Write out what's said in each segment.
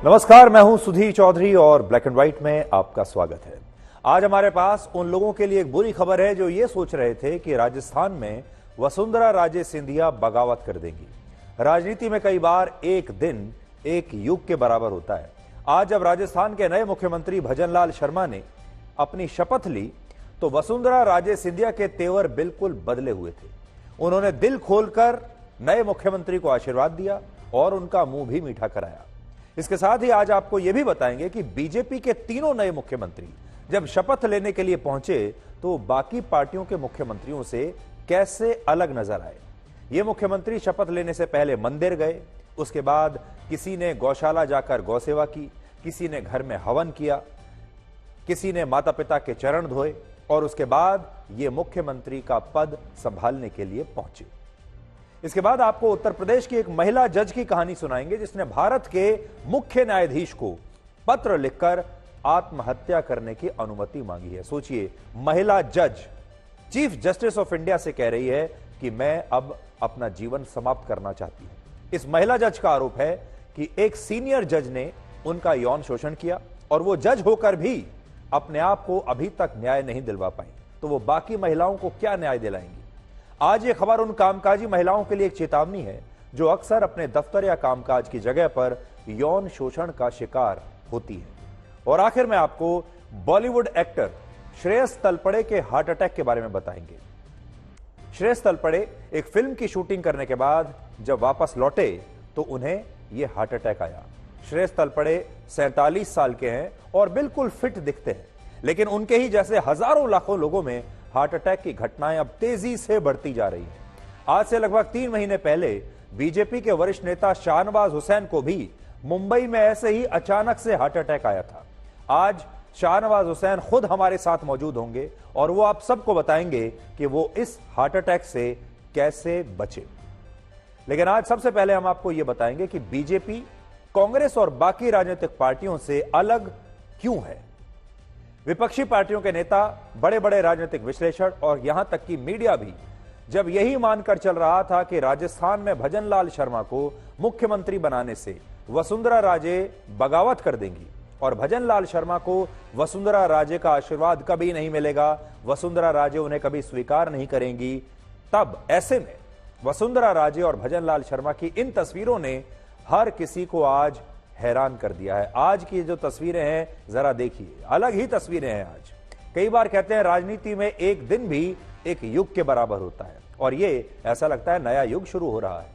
नमस्कार, मैं हूं सुधीर चौधरी और ब्लैक एंड व्हाइट में आपका स्वागत है। आज हमारे पास उन लोगों के लिए एक बुरी खबर है जो ये सोच रहे थे कि राजस्थान में वसुंधरा राजे सिंधिया बगावत कर देंगी। राजनीति में कई बार एक दिन एक युग के बराबर होता है। आज जब राजस्थान के नए मुख्यमंत्री भजनलाल शर्मा ने अपनी शपथ ली तो वसुंधरा राजे सिंधिया के तेवर बिल्कुल बदले हुए थे। उन्होंने दिल खोलकर नए मुख्यमंत्री को आशीर्वाद दिया और उनका मुंह भी मीठा कराया। इसके साथ ही आज आपको यह भी बताएंगे कि बीजेपी के तीनों नए मुख्यमंत्री जब शपथ लेने के लिए पहुंचे तो बाकी पार्टियों के मुख्यमंत्रियों से कैसे अलग नजर आए। ये मुख्यमंत्री शपथ लेने से पहले मंदिर गए, उसके बाद किसी ने गौशाला जाकर गौसेवा की, किसी ने घर में हवन किया, किसी ने माता पिता के चरण धोए और उसके बाद ये मुख्यमंत्री का पद संभालने के लिए पहुंचे। इसके बाद आपको उत्तर प्रदेश की एक महिला जज की कहानी सुनाएंगे जिसने भारत के मुख्य न्यायाधीश को पत्र लिखकर आत्महत्या करने की अनुमति मांगी है। सोचिए, महिला जज चीफ जस्टिस ऑफ इंडिया से कह रही है कि मैं अब अपना जीवन समाप्त करना चाहती हूं। इस महिला जज का आरोप है कि एक सीनियर जज ने उनका यौन शोषण किया और वो जज होकर भी अपने आप को अभी तक न्याय नहीं दिलवा पाई, तो वो बाकी महिलाओं को क्या न्याय दिलाएंगी। आज ये खबर उन कामकाजी महिलाओं के लिए एक चेतावनी है जो अक्सर अपने दफ्तर या कामकाज की जगह पर यौन शोषण का शिकार होती है। और आखिर में आपको बॉलीवुड एक्टर श्रेयस तलपड़े के हार्ट अटैक के बारे में बताएंगे। श्रेयस तलपड़े एक फिल्म की शूटिंग करने के बाद जब वापस लौटे तो उन्हें यह हार्ट अटैक आया। श्रेयस तलपड़े 47 साल के हैं और बिल्कुल फिट दिखते हैं, लेकिन उनके ही जैसे हजारों लाखों लोगों में हार्ट अटैक की घटनाएं अब तेजी से बढ़ती जा रही हैं। आज से लगभग 3 महीने पहले बीजेपी के वरिष्ठ नेता शाहनवाज हुसैन को भी मुंबई में ऐसे ही अचानक से हार्ट अटैक आया था। आज शाहनवाज हुसैन खुद हमारे साथ मौजूद होंगे और वो आप सबको बताएंगे कि वो इस हार्ट अटैक से कैसे बचे। लेकिन आज सबसे पहले हम आपको यह बताएंगे कि बीजेपी कांग्रेस और बाकी राजनीतिक पार्टियों से अलग क्यों है। विपक्षी पार्टियों के नेता, बड़े बड़े राजनीतिक विश्लेषक और यहां तक कि मीडिया भी जब यही मानकर चल रहा था कि राजस्थान में भजनलाल शर्मा को मुख्यमंत्री बनाने से वसुंधरा राजे बगावत कर देंगी और भजनलाल शर्मा को वसुंधरा राजे का आशीर्वाद कभी नहीं मिलेगा, वसुंधरा राजे उन्हें कभी स्वीकार नहीं करेंगी, तब ऐसे में वसुंधरा राजे और भजनलाल शर्मा की इन तस्वीरों ने हर किसी को आज हैरान कर दिया है। आज की जो तस्वीरें हैं जरा देखिए, अलग ही तस्वीरें हैं। आज कई बार कहते हैं राजनीति में एक दिन भी एक युग के बराबर होता है और ये ऐसा लगता है नया युग शुरू हो रहा है।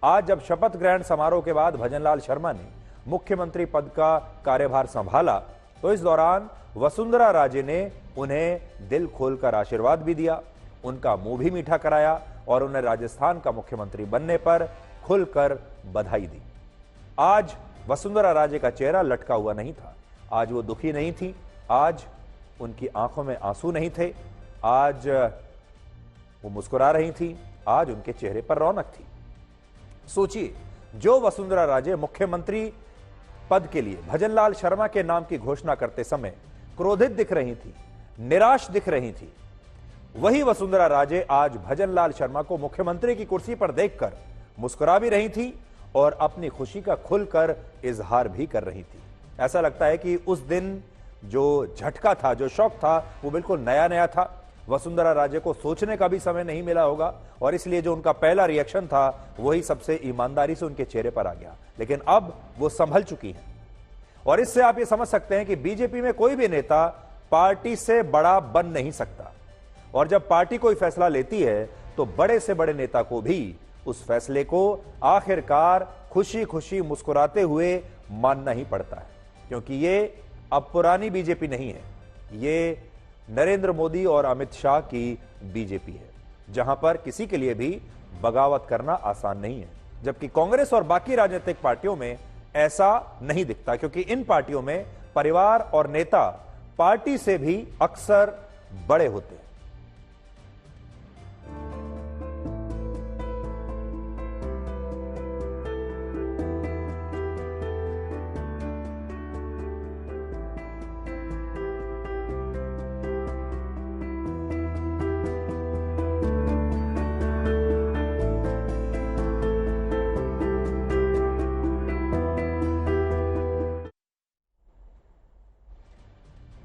आज जब शपथ ग्रहण समारोह के बाद भजनलाल शर्मा ने मुख्यमंत्री पद का कार्यभार संभाला तो इस दौरान वसुंधरा राजे ने उन्हें दिल खोलकर आशीर्वाद भी दिया, उनका मुंह भी मीठा कराया और उन्हें राजस्थान का मुख्यमंत्री बनने पर खुलकर बधाई दी। आज वसुंधरा राजे का चेहरा लटका हुआ नहीं था, आज वो दुखी नहीं थी, आज उनकी आंखों में आंसू नहीं थे, आज वो मुस्कुरा रही थी, आज उनके चेहरे पर रौनक थी। सोचिए, जो वसुंधरा राजे मुख्यमंत्री पद के लिए भजनलाल शर्मा के नाम की घोषणा करते समय क्रोधित दिख रही थी, निराश दिख रही थी, वही वसुंधरा राजे आज भजनलाल शर्मा को मुख्यमंत्री की कुर्सी पर देखकर मुस्कुरा भी रही थी और अपनी खुशी का खुलकर इजहार भी कर रही थी। ऐसा लगता है कि उस दिन जो झटका था, जो शौक था, वो बिल्कुल नया नया था। वसुंधरा राजे को सोचने का भी समय नहीं मिला होगा और इसलिए जो उनका पहला रिएक्शन था वही सबसे ईमानदारी से उनके चेहरे पर आ गया। लेकिन अब वो संभल चुकी हैं और इससे आप ये समझ सकते हैं कि बीजेपी में कोई भी नेता पार्टी से बड़ा बन नहीं सकता और जब पार्टी कोई फैसला लेती है तो बड़े से बड़े नेता को भी उस फैसले को आखिरकार खुशी खुशी मुस्कुराते हुए मानना ही पड़ता है, क्योंकि ये अब पुरानी बीजेपी नहीं है, ये नरेंद्र मोदी और अमित शाह की बीजेपी है, जहां पर किसी के लिए भी बगावत करना आसान नहीं है। जबकि कांग्रेस और बाकी राजनीतिक पार्टियों में ऐसा नहीं दिखता, क्योंकि इन पार्टियों में परिवार और नेता पार्टी से भी अक्सर बड़े होते हैं।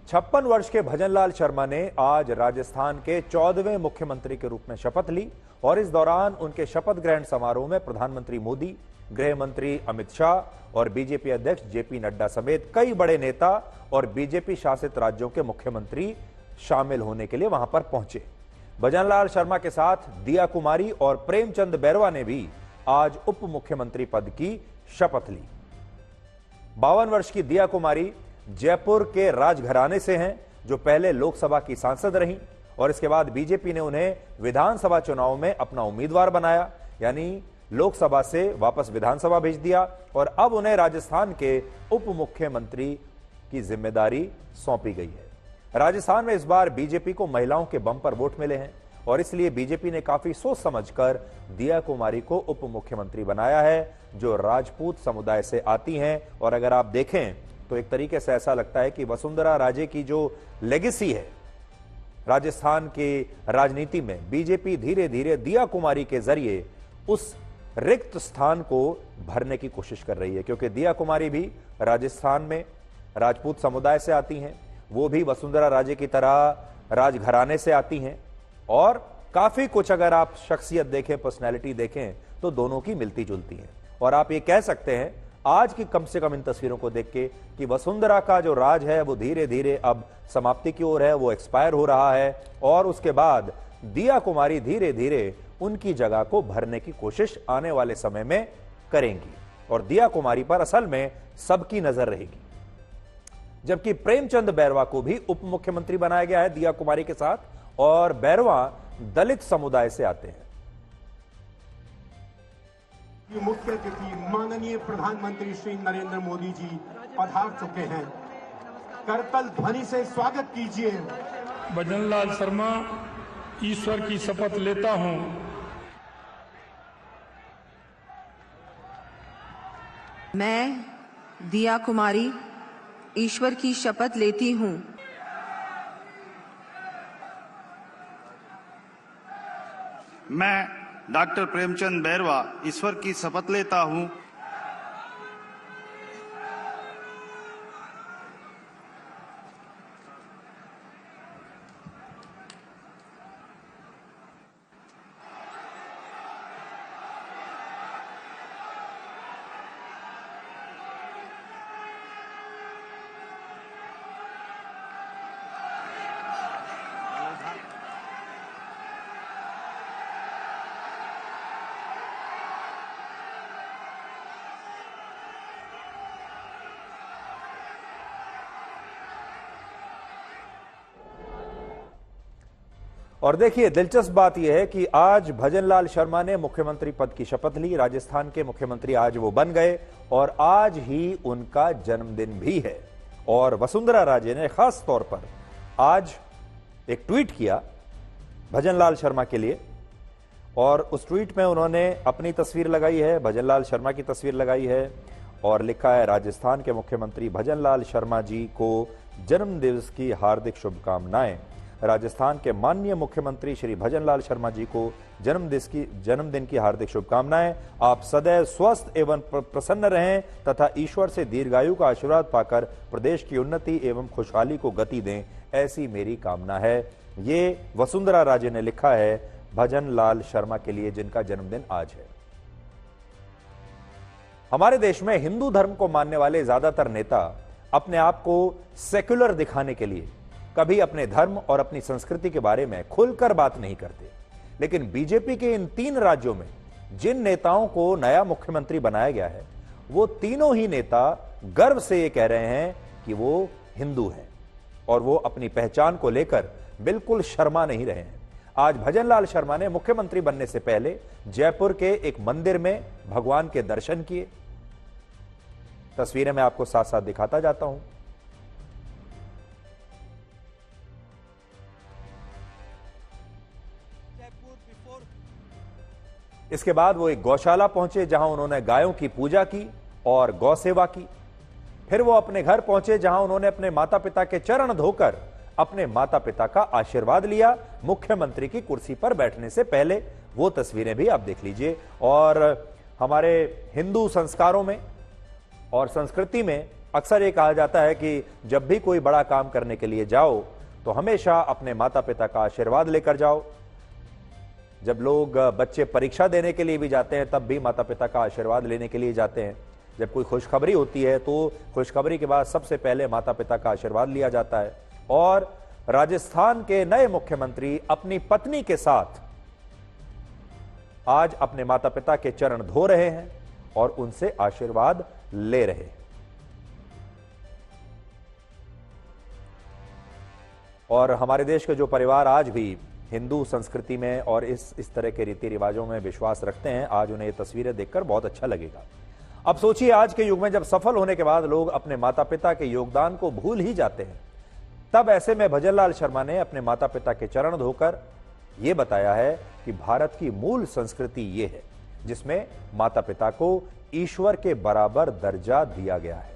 56 वर्ष के भजनलाल शर्मा ने आज राजस्थान के 14वें मुख्यमंत्री के रूप में शपथ ली और इस दौरान उनके शपथ ग्रहण समारोह में प्रधानमंत्री मोदी, गृह मंत्री अमित शाह और बीजेपी अध्यक्ष जेपी नड्डा समेत कई बड़े नेता और बीजेपी शासित राज्यों के मुख्यमंत्री शामिल होने के लिए वहां पर पहुंचे। भजनलाल शर्मा के साथ दिया कुमारी और प्रेमचंद बैरवा ने भी आज उप मुख्यमंत्री पद की शपथ ली। 52 वर्ष की दिया कुमारी जयपुर के राजघराने से हैं, जो पहले लोकसभा की सांसद रहीं और इसके बाद बीजेपी ने उन्हें विधानसभा चुनाव में अपना उम्मीदवार बनाया, यानी लोकसभा से वापस विधानसभा भेज दिया और अब उन्हें राजस्थान के उप मुख्यमंत्री की जिम्मेदारी सौंपी गई है। राजस्थान में इस बार बीजेपी को महिलाओं के बम्पर वोट मिले हैं और इसलिए बीजेपी ने काफी सोच समझकर दिया कुमारी को उप मुख्यमंत्री बनाया है, जो राजपूत समुदाय से आती हैं। और अगर आप देखें तो एक तरीके से ऐसा लगता है कि वसुंधरा राजे की जो लेगेसी है राजस्थान की राजनीति में, बीजेपी धीरे धीरे दिया कुमारी के जरिए उस रिक्त स्थान को भरने की कोशिश कर रही है, क्योंकि दिया कुमारी भी राजस्थान में राजपूत समुदाय से आती हैं, वो भी वसुंधरा राजे की तरह राजघराने से आती हैं और काफी कुछ अगर आप शख्सियत देखें, पर्सनैलिटी देखें तो दोनों की मिलती जुलती है। और आप ये कह सकते हैं आज की कम से कम इन तस्वीरों को देख के कि वसुंधरा का जो राज है वो धीरे धीरे अब समाप्ति की ओर है, वो एक्सपायर हो रहा है और उसके बाद दिया कुमारी धीरे धीरे उनकी जगह को भरने की कोशिश आने वाले समय में करेंगी और दिया कुमारी पर असल में सबकी नजर रहेगी। जबकि प्रेमचंद बैरवा को भी उप मुख्यमंत्री बनाया गया है दिया कुमारी के साथ और बैरवा दलित समुदाय से आते हैं। मुख्य अतिथि माननीय प्रधानमंत्री श्री नरेंद्र मोदी जी पधार चुके हैं। करतल ध्वनि से स्वागत कीजिए। भजनलाल शर्मा ईश्वर की शपथ लेता हूं। मैं दिया कुमारी ईश्वर की शपथ लेती हूं। मैं डॉक्टर प्रेमचंद बैरवा ईश्वर की शपथ लेता हूं। और देखिए दिलचस्प बात यह है कि आज भजनलाल शर्मा ने मुख्यमंत्री पद की शपथ ली, राजस्थान के मुख्यमंत्री आज वो बन गए और आज ही उनका जन्मदिन भी है। और वसुंधरा राजे ने खास तौर पर आज एक ट्वीट किया भजनलाल शर्मा के लिए और उस ट्वीट में उन्होंने अपनी तस्वीर लगाई है, भजनलाल शर्मा की तस्वीर लगाई है और लिखा है, राजस्थान के मुख्यमंत्री भजनलाल शर्मा जी को जन्मदिवस की हार्दिक शुभकामनाएं। राजस्थान के माननीय मुख्यमंत्री श्री भजनलाल शर्मा जी को जन्मदिन की हार्दिक शुभकामनाएं। आप सदैव स्वस्थ एवं प्रसन्न रहें तथा ईश्वर से दीर्घायु का आशीर्वाद पाकर प्रदेश की उन्नति एवं खुशहाली को गति दें, ऐसी मेरी कामना है। ये वसुंधरा राजे ने लिखा है भजनलाल शर्मा के लिए, जिनका जन्मदिन आज है। हमारे देश में हिंदू धर्म को मानने वाले ज्यादातर नेता अपने आप को सेक्युलर दिखाने के लिए कभी अपने धर्म और अपनी संस्कृति के बारे में खुलकर बात नहीं करते, लेकिन बीजेपी के इन 3 राज्यों में जिन नेताओं को नया मुख्यमंत्री बनाया गया है, वो तीनों ही नेता गर्व से ये कह रहे हैं कि वो हिंदू हैं और वो अपनी पहचान को लेकर बिल्कुल शर्मा नहीं रहे हैं। आज भजनलाल शर्मा ने मुख्यमंत्री बनने से पहले जयपुर के एक मंदिर में भगवान के दर्शन किए। तस्वीरें मैं आपको साथ साथ दिखाता जाता हूं। इसके बाद वो एक गौशाला पहुंचे जहां उन्होंने गायों की पूजा की और गौ सेवा की। फिर वो अपने घर पहुंचे जहां उन्होंने अपने माता पिता के चरण धोकर अपने माता पिता का आशीर्वाद लिया मुख्यमंत्री की कुर्सी पर बैठने से पहले। वो तस्वीरें भी आप देख लीजिए। और हमारे हिंदू संस्कारों में और संस्कृति में अक्सर ये कहा जाता है कि जब भी कोई बड़ा काम करने के लिए जाओ तो हमेशा अपने माता पिता का आशीर्वाद लेकर जाओ। जब लोग बच्चे परीक्षा देने के लिए भी जाते हैं तब भी माता पिता का आशीर्वाद लेने के लिए जाते हैं। जब कोई खुशखबरी होती है तो खुशखबरी के बाद सबसे पहले माता पिता का आशीर्वाद लिया जाता है। और राजस्थान के नए मुख्यमंत्री अपनी पत्नी के साथ आज अपने माता पिता के चरण धो रहे हैं और उनसे आशीर्वाद ले रहे हैं। और हमारे देश के जो परिवार आज भी हिंदू संस्कृति में और इस तरह के रीति रिवाजों में विश्वास रखते हैं, आज उन्हें ये तस्वीरें देखकर बहुत अच्छा लगेगा। अब सोचिए, आज के युग में जब सफल होने के बाद लोग अपने माता पिता के योगदान को भूल ही जाते हैं, तब ऐसे में भजनलाल शर्मा ने अपने माता पिता के चरण धोकर यह बताया है कि भारत की मूल संस्कृति ये है जिसमें माता पिता को ईश्वर के बराबर दर्जा दिया गया है।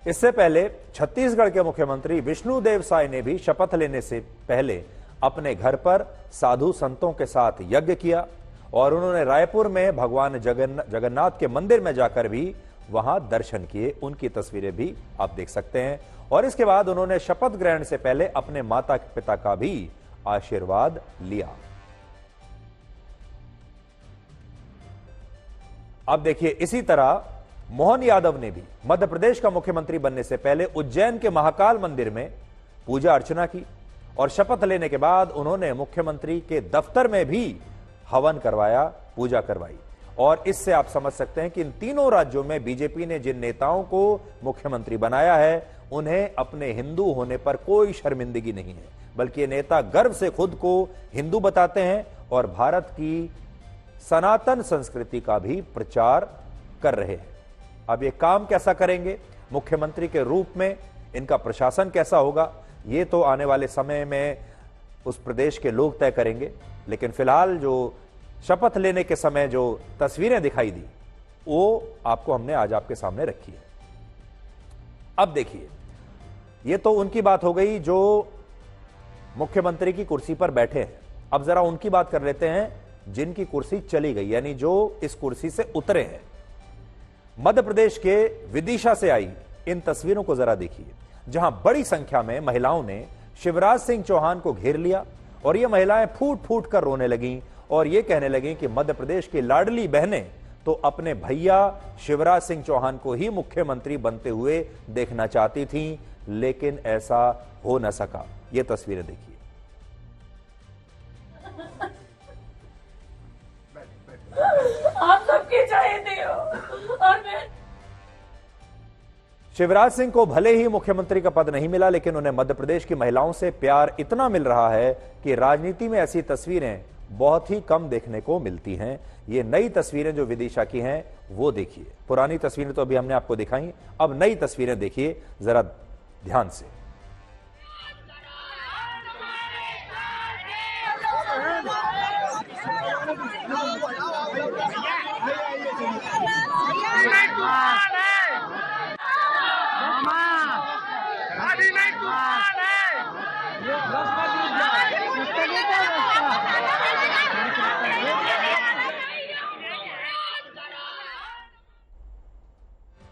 इससे पहले छत्तीसगढ़ के मुख्यमंत्री विष्णुदेव साय ने भी शपथ लेने से पहले अपने घर पर साधु संतों के साथ यज्ञ किया और उन्होंने रायपुर में भगवान जगन्नाथ के मंदिर में जाकर भी वहां दर्शन किए। उनकी तस्वीरें भी आप देख सकते हैं। और इसके बाद उन्होंने शपथ ग्रहण से पहले अपने माता पिता का भी आशीर्वाद लिया। अब देखिए, इसी तरह मोहन यादव ने भी मध्य प्रदेश का मुख्यमंत्री बनने से पहले उज्जैन के महाकाल मंदिर में पूजा अर्चना की और शपथ लेने के बाद उन्होंने मुख्यमंत्री के दफ्तर में भी हवन करवाया, पूजा करवाई। और इससे आप समझ सकते हैं कि इन तीनों राज्यों में बीजेपी ने जिन नेताओं को मुख्यमंत्री बनाया है उन्हें अपने हिंदू होने पर कोई शर्मिंदगी नहीं है, बल्कि ये नेता गर्व से खुद को हिंदू बताते हैं और भारत की सनातन संस्कृति का भी प्रचार कर रहे हैं। अब ये काम कैसा करेंगे, मुख्यमंत्री के रूप में इनका प्रशासन कैसा होगा, ये तो आने वाले समय में उस प्रदेश के लोग तय करेंगे। लेकिन फिलहाल जो शपथ लेने के समय जो तस्वीरें दिखाई दी वो आपको हमने आज आपके सामने रखी है। अब देखिए, ये तो उनकी बात हो गई जो मुख्यमंत्री की कुर्सी पर बैठे हैं। अब जरा उनकी बात कर लेते हैं जिनकी कुर्सी चली गई, यानी जो इस कुर्सी से उतरे हैं। मध्य प्रदेश के विदिशा से आई इन तस्वीरों को जरा देखिए, जहां बड़ी संख्या में महिलाओं ने शिवराज सिंह चौहान को घेर लिया और ये महिलाएं फूट फूट कर रोने लगीं और ये कहने लगीं कि मध्य प्रदेश की लाडली बहनें तो अपने भैया शिवराज सिंह चौहान को ही मुख्यमंत्री बनते हुए देखना चाहती थीं, लेकिन ऐसा हो न सका। ये तस्वीरें देखिए। आप सबके चाहते हो और मैं शिवराज सिंह को भले ही मुख्यमंत्री का पद नहीं मिला, लेकिन उन्हें मध्य प्रदेश की महिलाओं से प्यार इतना मिल रहा है कि राजनीति में ऐसी तस्वीरें बहुत ही कम देखने को मिलती हैं। ये नई तस्वीरें जो विदिशा की हैं वो देखिए। पुरानी तस्वीरें तो अभी हमने आपको दिखाई, अब नई तस्वीरें देखिए जरा ध्यान से।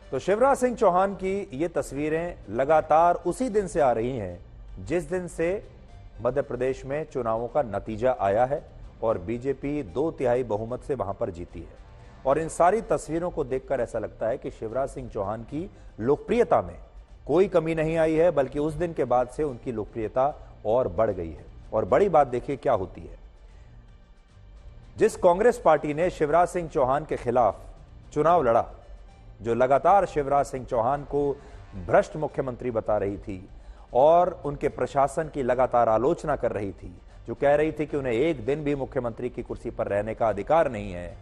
तो शिवराज सिंह चौहान की ये तस्वीरें लगातार उसी दिन से आ रही हैं जिस दिन से मध्य प्रदेश में चुनावों का नतीजा आया है और बीजेपी 2/3 बहुमत से वहां पर जीती है। और इन सारी तस्वीरों को देखकर ऐसा लगता है कि शिवराज सिंह चौहान की लोकप्रियता में कोई कमी नहीं आई है, बल्कि उस दिन के बाद से उनकी लोकप्रियता और बढ़ गई है। और बड़ी बात देखिए क्या होती है, जिस कांग्रेस पार्टी ने शिवराज सिंह चौहान के खिलाफ चुनाव लड़ा, जो लगातार शिवराज सिंह चौहान को भ्रष्ट मुख्यमंत्री बता रही थी और उनके प्रशासन की लगातार आलोचना कर रही थी, जो कह रही थी कि उन्हें एक दिन भी मुख्यमंत्री की कुर्सी पर रहने का अधिकार नहीं है,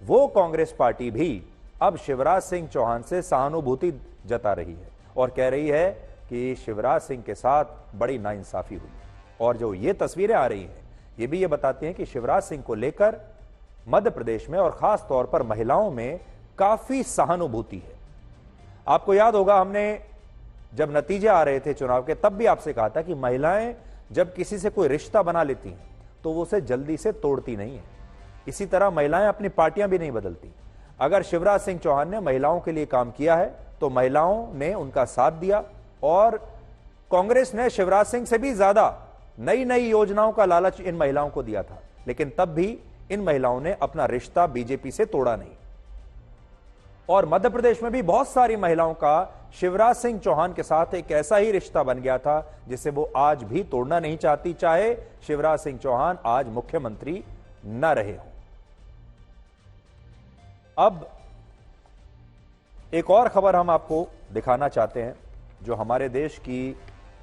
वो कांग्रेस पार्टी भी अब शिवराज सिंह चौहान से सहानुभूति जता रही है और कह रही है कि शिवराज सिंह के साथ बड़ी नाइंसाफी हुई। और जो ये तस्वीरें आ रही हैं, ये भी ये बताती हैं कि शिवराज सिंह को लेकर मध्य प्रदेश में और खास तौर पर महिलाओं में काफी सहानुभूति है। आपको याद होगा, हमने जब नतीजे आ रहे थे चुनाव के, तब भी आपसे कहा था कि महिलाएं जब किसी से कोई रिश्ता बना लेती हैं तो वो उसे जल्दी से तोड़ती नहीं है। इसी तरह महिलाएं अपनी पार्टियां भी नहीं बदलती। अगर शिवराज सिंह चौहान ने महिलाओं के लिए काम किया है तो महिलाओं ने उनका साथ दिया और कांग्रेस ने शिवराज सिंह से भी ज्यादा नई नई योजनाओं का लालच इन महिलाओं को दिया था, लेकिन तब भी इन महिलाओं ने अपना रिश्ता बीजेपी से तोड़ा नहीं। और मध्य प्रदेश में भी बहुत सारी महिलाओं का शिवराज सिंह चौहान के साथ एक ऐसा ही रिश्ता बन गया था जिसे वो आज भी तोड़ना नहीं चाहती, चाहे शिवराज सिंह चौहान आज मुख्यमंत्री न रहे हों। अब एक और खबर हम आपको दिखाना चाहते हैं जो हमारे देश की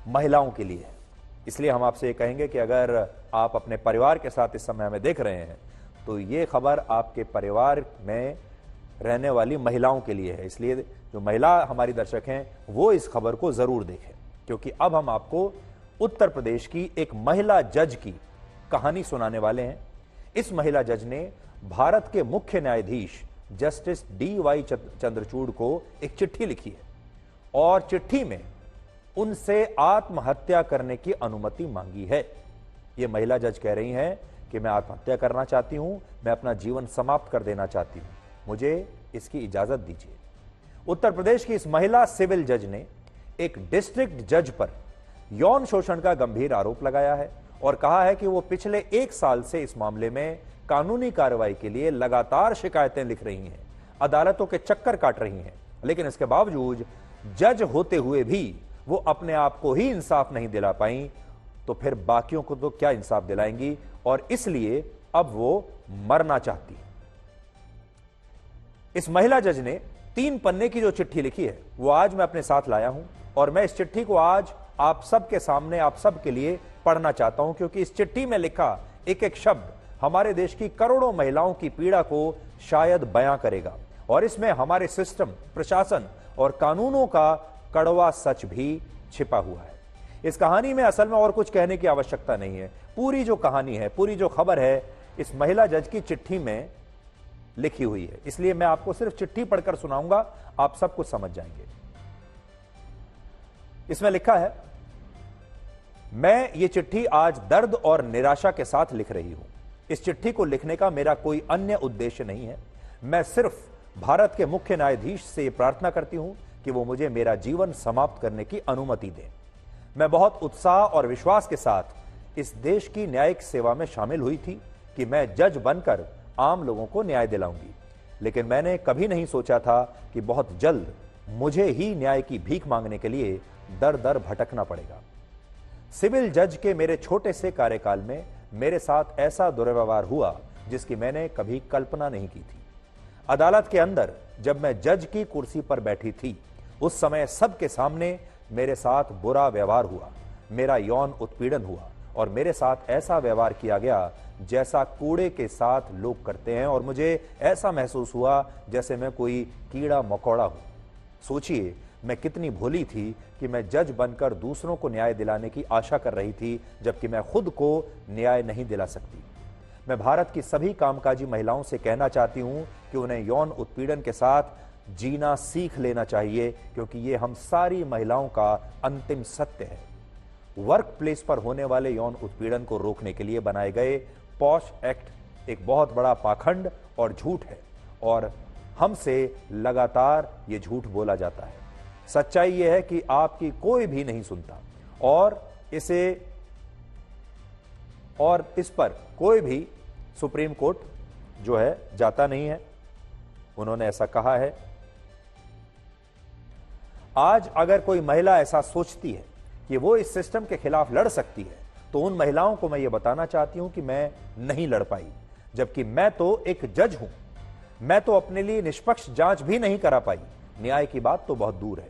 महिलाओं के लिए है। इसलिए हम आपसे ये कहेंगे कि अगर आप अपने परिवार के साथ इस समय हमें देख रहे हैं तो ये खबर आपके परिवार में रहने वाली महिलाओं के लिए है। इसलिए जो महिला हमारी दर्शक हैं वो इस खबर को जरूर देखें, क्योंकि अब हम आपको उत्तर प्रदेश की एक महिला जज की कहानी सुनाने वाले हैं। इस महिला जज ने भारत के मुख्य न्यायाधीश जस्टिस DY चंद्रचूड़ को एक चिट्ठी लिखी है और चिट्ठी में उनसे आत्महत्या करने की अनुमति मांगी है। यह महिला जज कह रही हैं कि मैं आत्महत्या करना चाहती हूं, मैं अपना जीवन समाप्त कर देना चाहती हूं, मुझे इसकी इजाजत दीजिए। उत्तर प्रदेश की इस महिला सिविल जज ने एक डिस्ट्रिक्ट जज पर यौन शोषण का गंभीर आरोप लगाया है और कहा है कि वो पिछले 1 साल से इस मामले में कानूनी कार्रवाई के लिए लगातार शिकायतें लिख रही हैं, अदालतों के चक्कर काट रही हैं, लेकिन इसके बावजूद जज होते हुए भी वो अपने आप को ही इंसाफ नहीं दिला पाई, तो फिर बाकियों को तो क्या इंसाफ दिलाएंगी। और इसलिए अब वो मरना चाहती है। इस महिला जज ने 3 पन्ने की जो चिट्ठी लिखी है वो आज मैं अपने साथ लाया हूं और मैं इस चिट्ठी को आज आप सबके सामने, आप सबके लिए पढ़ना चाहता हूं, क्योंकि इस चिट्ठी में लिखा एक एक शब्द हमारे देश की करोड़ों महिलाओं की पीड़ा को शायद बयां करेगा और इसमें हमारे सिस्टम, प्रशासन और कानूनों का कड़वा सच भी छिपा हुआ है। इस कहानी में असल में और कुछ कहने की आवश्यकता नहीं है। पूरी जो कहानी है, पूरी जो खबर है, इस महिला जज की चिट्ठी में लिखी हुई है। इसलिए मैं आपको सिर्फ चिट्ठी पढ़कर सुनाऊंगा, आप सब कुछ समझ जाएंगे। इसमें लिखा है, मैं ये चिट्ठी आज दर्द और निराशा के साथ लिख रही हूं। इस चिट्ठी को लिखने का मेरा कोई अन्य उद्देश्य नहीं है। मैं सिर्फ भारत के मुख्य न्यायाधीश से प्रार्थना करती हूं कि वो मुझे मेरा जीवन समाप्त करने की अनुमति दें। मैं बहुत उत्साह और विश्वास के साथ इस देश की न्यायिक सेवा में शामिल हुई थी कि मैं जज बनकर आम लोगों को न्याय दिलाऊंगी, लेकिन मैंने कभी नहीं सोचा था कि बहुत जल्द मुझे ही न्याय की भीख मांगने के लिए दर दर भटकना पड़ेगा। सिविल जज के मेरे छोटे से कार्यकाल में मेरे साथ ऐसा दुर्व्यवहार हुआ जिसकी मैंने कभी कल्पना नहीं की थी। अदालत के अंदर जब मैं जज की कुर्सी पर बैठी थी, उस समय सबके सामने मेरे साथ बुरा व्यवहार हुआ, मेरा यौन उत्पीड़न हुआ और मेरे साथ ऐसा व्यवहार किया गया जैसा कूड़े के साथ लोग करते हैं और मुझे ऐसा महसूस हुआ जैसे मैं कोई कीड़ा मकोड़ा हूं। सोचिए मैं कितनी भोली थी कि मैं जज बनकर दूसरों को न्याय दिलाने की आशा कर रही थी, जबकि मैं खुद को न्याय नहीं दिला सकती। मैं भारत की सभी कामकाजी महिलाओं से कहना चाहती हूं कि उन्हें यौन उत्पीड़न के साथ जीना सीख लेना चाहिए, क्योंकि ये हम सारी महिलाओं का अंतिम सत्य है। वर्क प्लेस पर होने वाले यौन उत्पीड़न को रोकने के लिए बनाए गए पॉश एक्ट एक बहुत बड़ा पाखंड और झूठ है और हमसे लगातार ये झूठ बोला जाता है। सच्चाई यह है कि आपकी कोई भी नहीं सुनता और इस पर कोई भी सुप्रीम कोर्ट जो है जाता नहीं है, उन्होंने ऐसा कहा है। आज अगर कोई महिला ऐसा सोचती है कि वो इस सिस्टम के खिलाफ लड़ सकती है, तो उन महिलाओं को मैं ये बताना चाहती हूं कि मैं नहीं लड़ पाई, जबकि मैं तो एक जज हूं। मैं तो अपने लिए निष्पक्ष जांच भी नहीं करा पाई। न्याय की बात तो बहुत दूर है।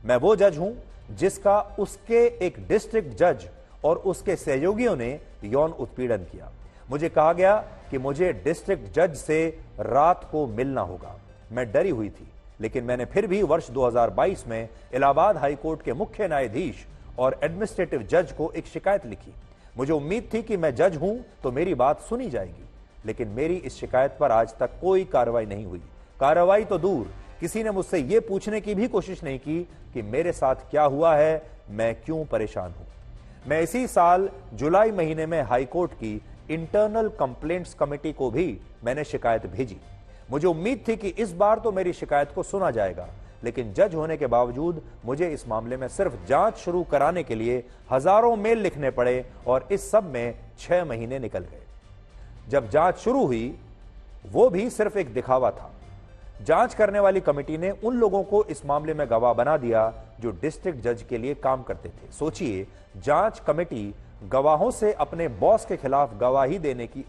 मैं वो जज हूं जिसका उसके एक डिस्ट्रिक्ट जज और उसके सहयोगियों ने यौन उत्पीड़न किया। मुझे कहा गया कि मुझे डिस्ट्रिक्ट जज से रात को मिलना होगा। मैं डरी हुई थी, लेकिन मैंने फिर भी वर्ष 2022 में इलाहाबाद हाईकोर्ट के मुख्य न्यायाधीश और एडमिनिस्ट्रेटिव जज को एक शिकायत लिखी। मुझे उम्मीद थी कि मैं जज हूं तो मेरी बात सुनी जाएगी, लेकिन मेरी इस शिकायत पर आज तक कोई कार्रवाई नहीं हुई। कार्रवाई तो दूर, किसी ने मुझसे यह पूछने की भी कोशिश नहीं की कि मेरे साथ क्या हुआ है, मैं क्यों परेशान हूं। मैं इसी साल जुलाई महीने में हाईकोर्ट की इंटरनल कंप्लेंट्स कमेटी को भी मैंने शिकायत भेजी। मुझे उम्मीद थी कि इस बार तो मेरी शिकायत को सुना जाएगा, लेकिन जज होने के बावजूद मुझे इस मामले में सिर्फ जांच शुरू कराने के लिए हजारों मेल लिखने पड़े और इस सब में 6 महीने निकल गए। जब जांच शुरू हुई, वो भी सिर्फ एक दिखावा था। जांच करने वाली कमेटी ने उन लोगों को इस मामले में गवाह बना दिया जो डिस्ट्रिक्ट जज के लिए काम करते थे। सोचिए, जांच कमेटी गवाहों से अपने बॉस के खिलाफ गवाही देने की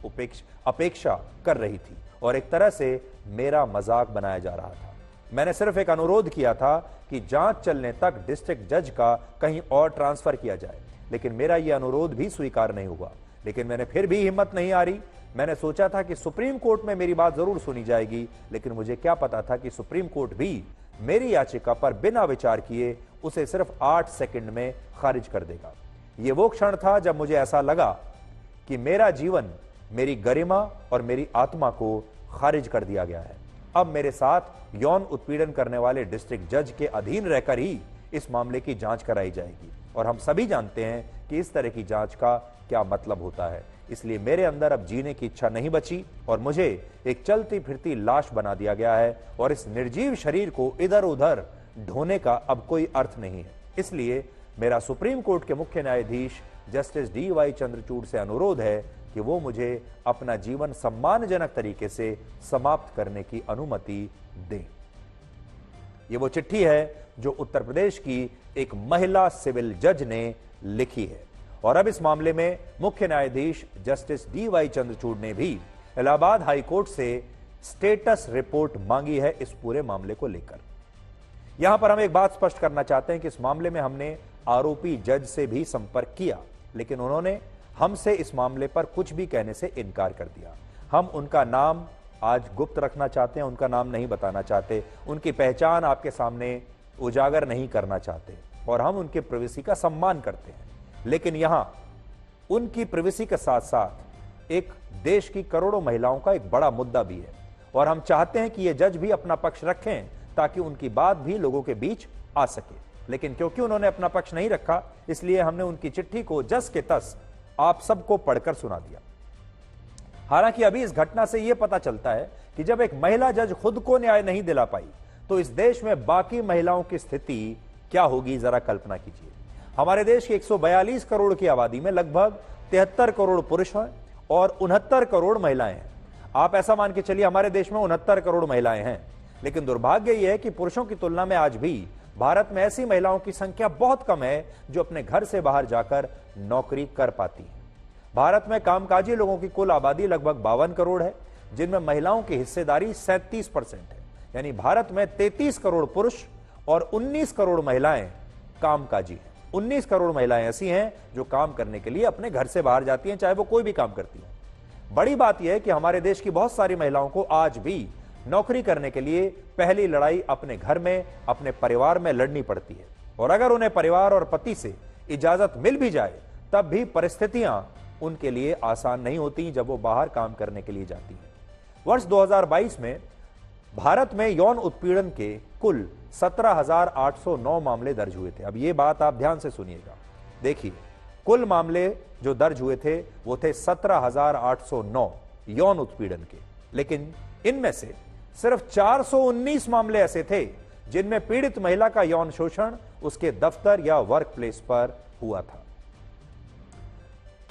अपेक्षा कर रही थी और एक तरह से मेरा मजाक बनाया जा रहा था। मैंने सिर्फ एक अनुरोध किया था कि जांच चलने तक डिस्ट्रिक्ट जज का कहीं और ट्रांसफर किया जाए, लेकिन मेरा यह अनुरोध भी स्वीकार नहीं हुआ। लेकिन मैंने फिर भी हिम्मत नहीं हारी। मैंने सोचा था कि सुप्रीम कोर्ट में मेरी बात जरूर सुनी जाएगी, लेकिन मुझे क्या पता था कि सुप्रीम कोर्ट भी मेरी याचिका पर बिना विचार किए उसे सिर्फ 8 सेकंड में खारिज कर देगा। यह वो क्षण था जब मुझे ऐसा लगा कि मेरा जीवन, मेरी गरिमा और मेरी आत्मा को खारिज कर दिया गया है। अब मेरे साथ यौन उत्पीड़न करने वाले डिस्ट्रिक्ट जज के अधीन रहकर ही इस मामले की जांच कराई जाएगी, और हम सभी जानते हैं कि इस तरह की जांच का क्या मतलब होता है। इसलिए मेरे अंदर अब जीने की इच्छा नहीं बची और मुझे एक चलती फिरती लाश बना दिया गया है, और इस निर्जीव शरीर को इधर उधर ढोने का अब कोई अर्थ नहीं है। इसलिए मेरा सुप्रीम कोर्ट के मुख्य न्यायाधीश जस्टिस DY चंद्रचूड़ से अनुरोध है कि वो मुझे अपना जीवन सम्मानजनक तरीके से समाप्त करने की अनुमति दें। ये वो चिट्ठी है जो उत्तर प्रदेश की एक महिला सिविल जज ने लिखी है, और अब इस मामले में मुख्य न्यायाधीश जस्टिस DY चंद्रचूड़ ने भी इलाहाबाद हाईकोर्ट से स्टेटस रिपोर्ट मांगी है इस पूरे मामले को लेकर। यहां पर हम एक बात स्पष्ट करना चाहते हैं कि इस मामले में हमने आरोपी जज से भी संपर्क किया, लेकिन उन्होंने हमसे इस मामले पर कुछ भी कहने से इनकार कर दिया। हम उनका नाम आज गुप्त रखना चाहते हैं, उनका नाम नहीं बताना चाहते, उनकी पहचान आपके सामने उजागर नहीं करना चाहते, और हम उनके प्राइवेसी का सम्मान करते हैं। लेकिन यहां उनकी प्राइवेसी के साथ साथ एक देश की करोड़ों महिलाओं का एक बड़ा मुद्दा भी है, और हम चाहते हैं कि ये जज भी अपना पक्ष रखें ताकि उनकी बात भी लोगों के बीच आ सके। लेकिन क्योंकि उन्होंने अपना पक्ष नहीं रखा, इसलिए हमने उनकी चिट्ठी को जस के तस आप सबको पढ़कर सुना दिया। हालांकि अभी इस घटना से यह पता चलता है कि जब एक महिला जज खुद को न्याय नहीं दिला पाई, तो इस देश में बाकी महिलाओं की स्थिति क्या होगी, जरा कल्पना कीजिए। हमारे देश की 142 करोड़ की आबादी में लगभग 73 करोड़ पुरुष हैं और 69 करोड़ महिलाएं हैं। आप ऐसा मान के चलिए हमारे देश में 69 करोड़ महिलाएं हैं, लेकिन दुर्भाग्य यह है कि पुरुषों की तुलना में आज भी भारत में ऐसी महिलाओं की संख्या बहुत कम है जो अपने घर से बाहर जाकर नौकरी कर पाती हैं। भारत में कामकाजी लोगों की कुल आबादी लगभग 52 करोड़ है, जिनमें महिलाओं की हिस्सेदारी 37% है। यानी भारत में 33 करोड़ पुरुष और 19 करोड़ महिलाएं कामकाजी हैं। 19 करोड़ महिलाएं ऐसी हैं जो काम करने के लिए अपने घर से बाहर जाती हैं, चाहे वो कोई भी काम करती हैं। बड़ी बात यह है कि हमारे देश की बहुत सारी महिलाओं को आज भी नौकरी करने के लिए पहली लड़ाई अपने घर में, अपने परिवार में लड़नी पड़ती है, और अगर उन्हें परिवार और पति से इजाजत मिल भी जाए, तब भी परिस्थितियां उनके लिए आसान नहीं होती जब वो बाहर काम करने के लिए जाती हैं। वर्ष 2022 में भारत में यौन उत्पीड़न के कुल 17,809 मामले दर्ज हुए थे। अब ये बात आप ध्यान से सुनिएगा। देखिए, कुल मामले जो दर्ज हुए थे वो थे 17,809 यौन उत्पीड़न के, लेकिन इनमें से सिर्फ 419 मामले ऐसे थे जिनमें पीड़ित महिला का यौन शोषण उसके दफ्तर या वर्क प्लेस पर हुआ था।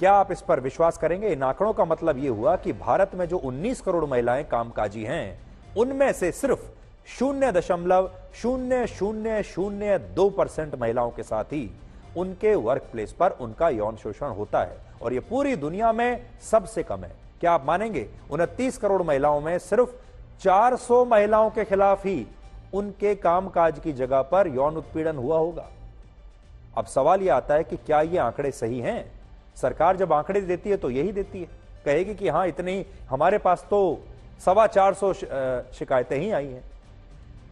क्या आप इस पर विश्वास करेंगे? इन आंकड़ों का मतलब यह हुआ कि भारत में जो 19 करोड़ महिलाएं कामकाजी हैं, उनमें से सिर्फ 0.0002% महिलाओं के साथ ही उनके वर्क प्लेस पर उनका यौन शोषण होता है, और यह पूरी दुनिया में सबसे कम है। क्या आप मानेंगे? 29 करोड़ महिलाओं में सिर्फ 400 महिलाओं के खिलाफ ही उनके कामकाज की जगह पर यौन उत्पीड़न हुआ होगा। अब सवाल यह आता है कि क्या ये आंकड़े सही हैं? सरकार जब आंकड़े देती है तो यही देती है, कहेगी कि हां इतनी, हमारे पास तो 425 शिकायतें ही आई हैं।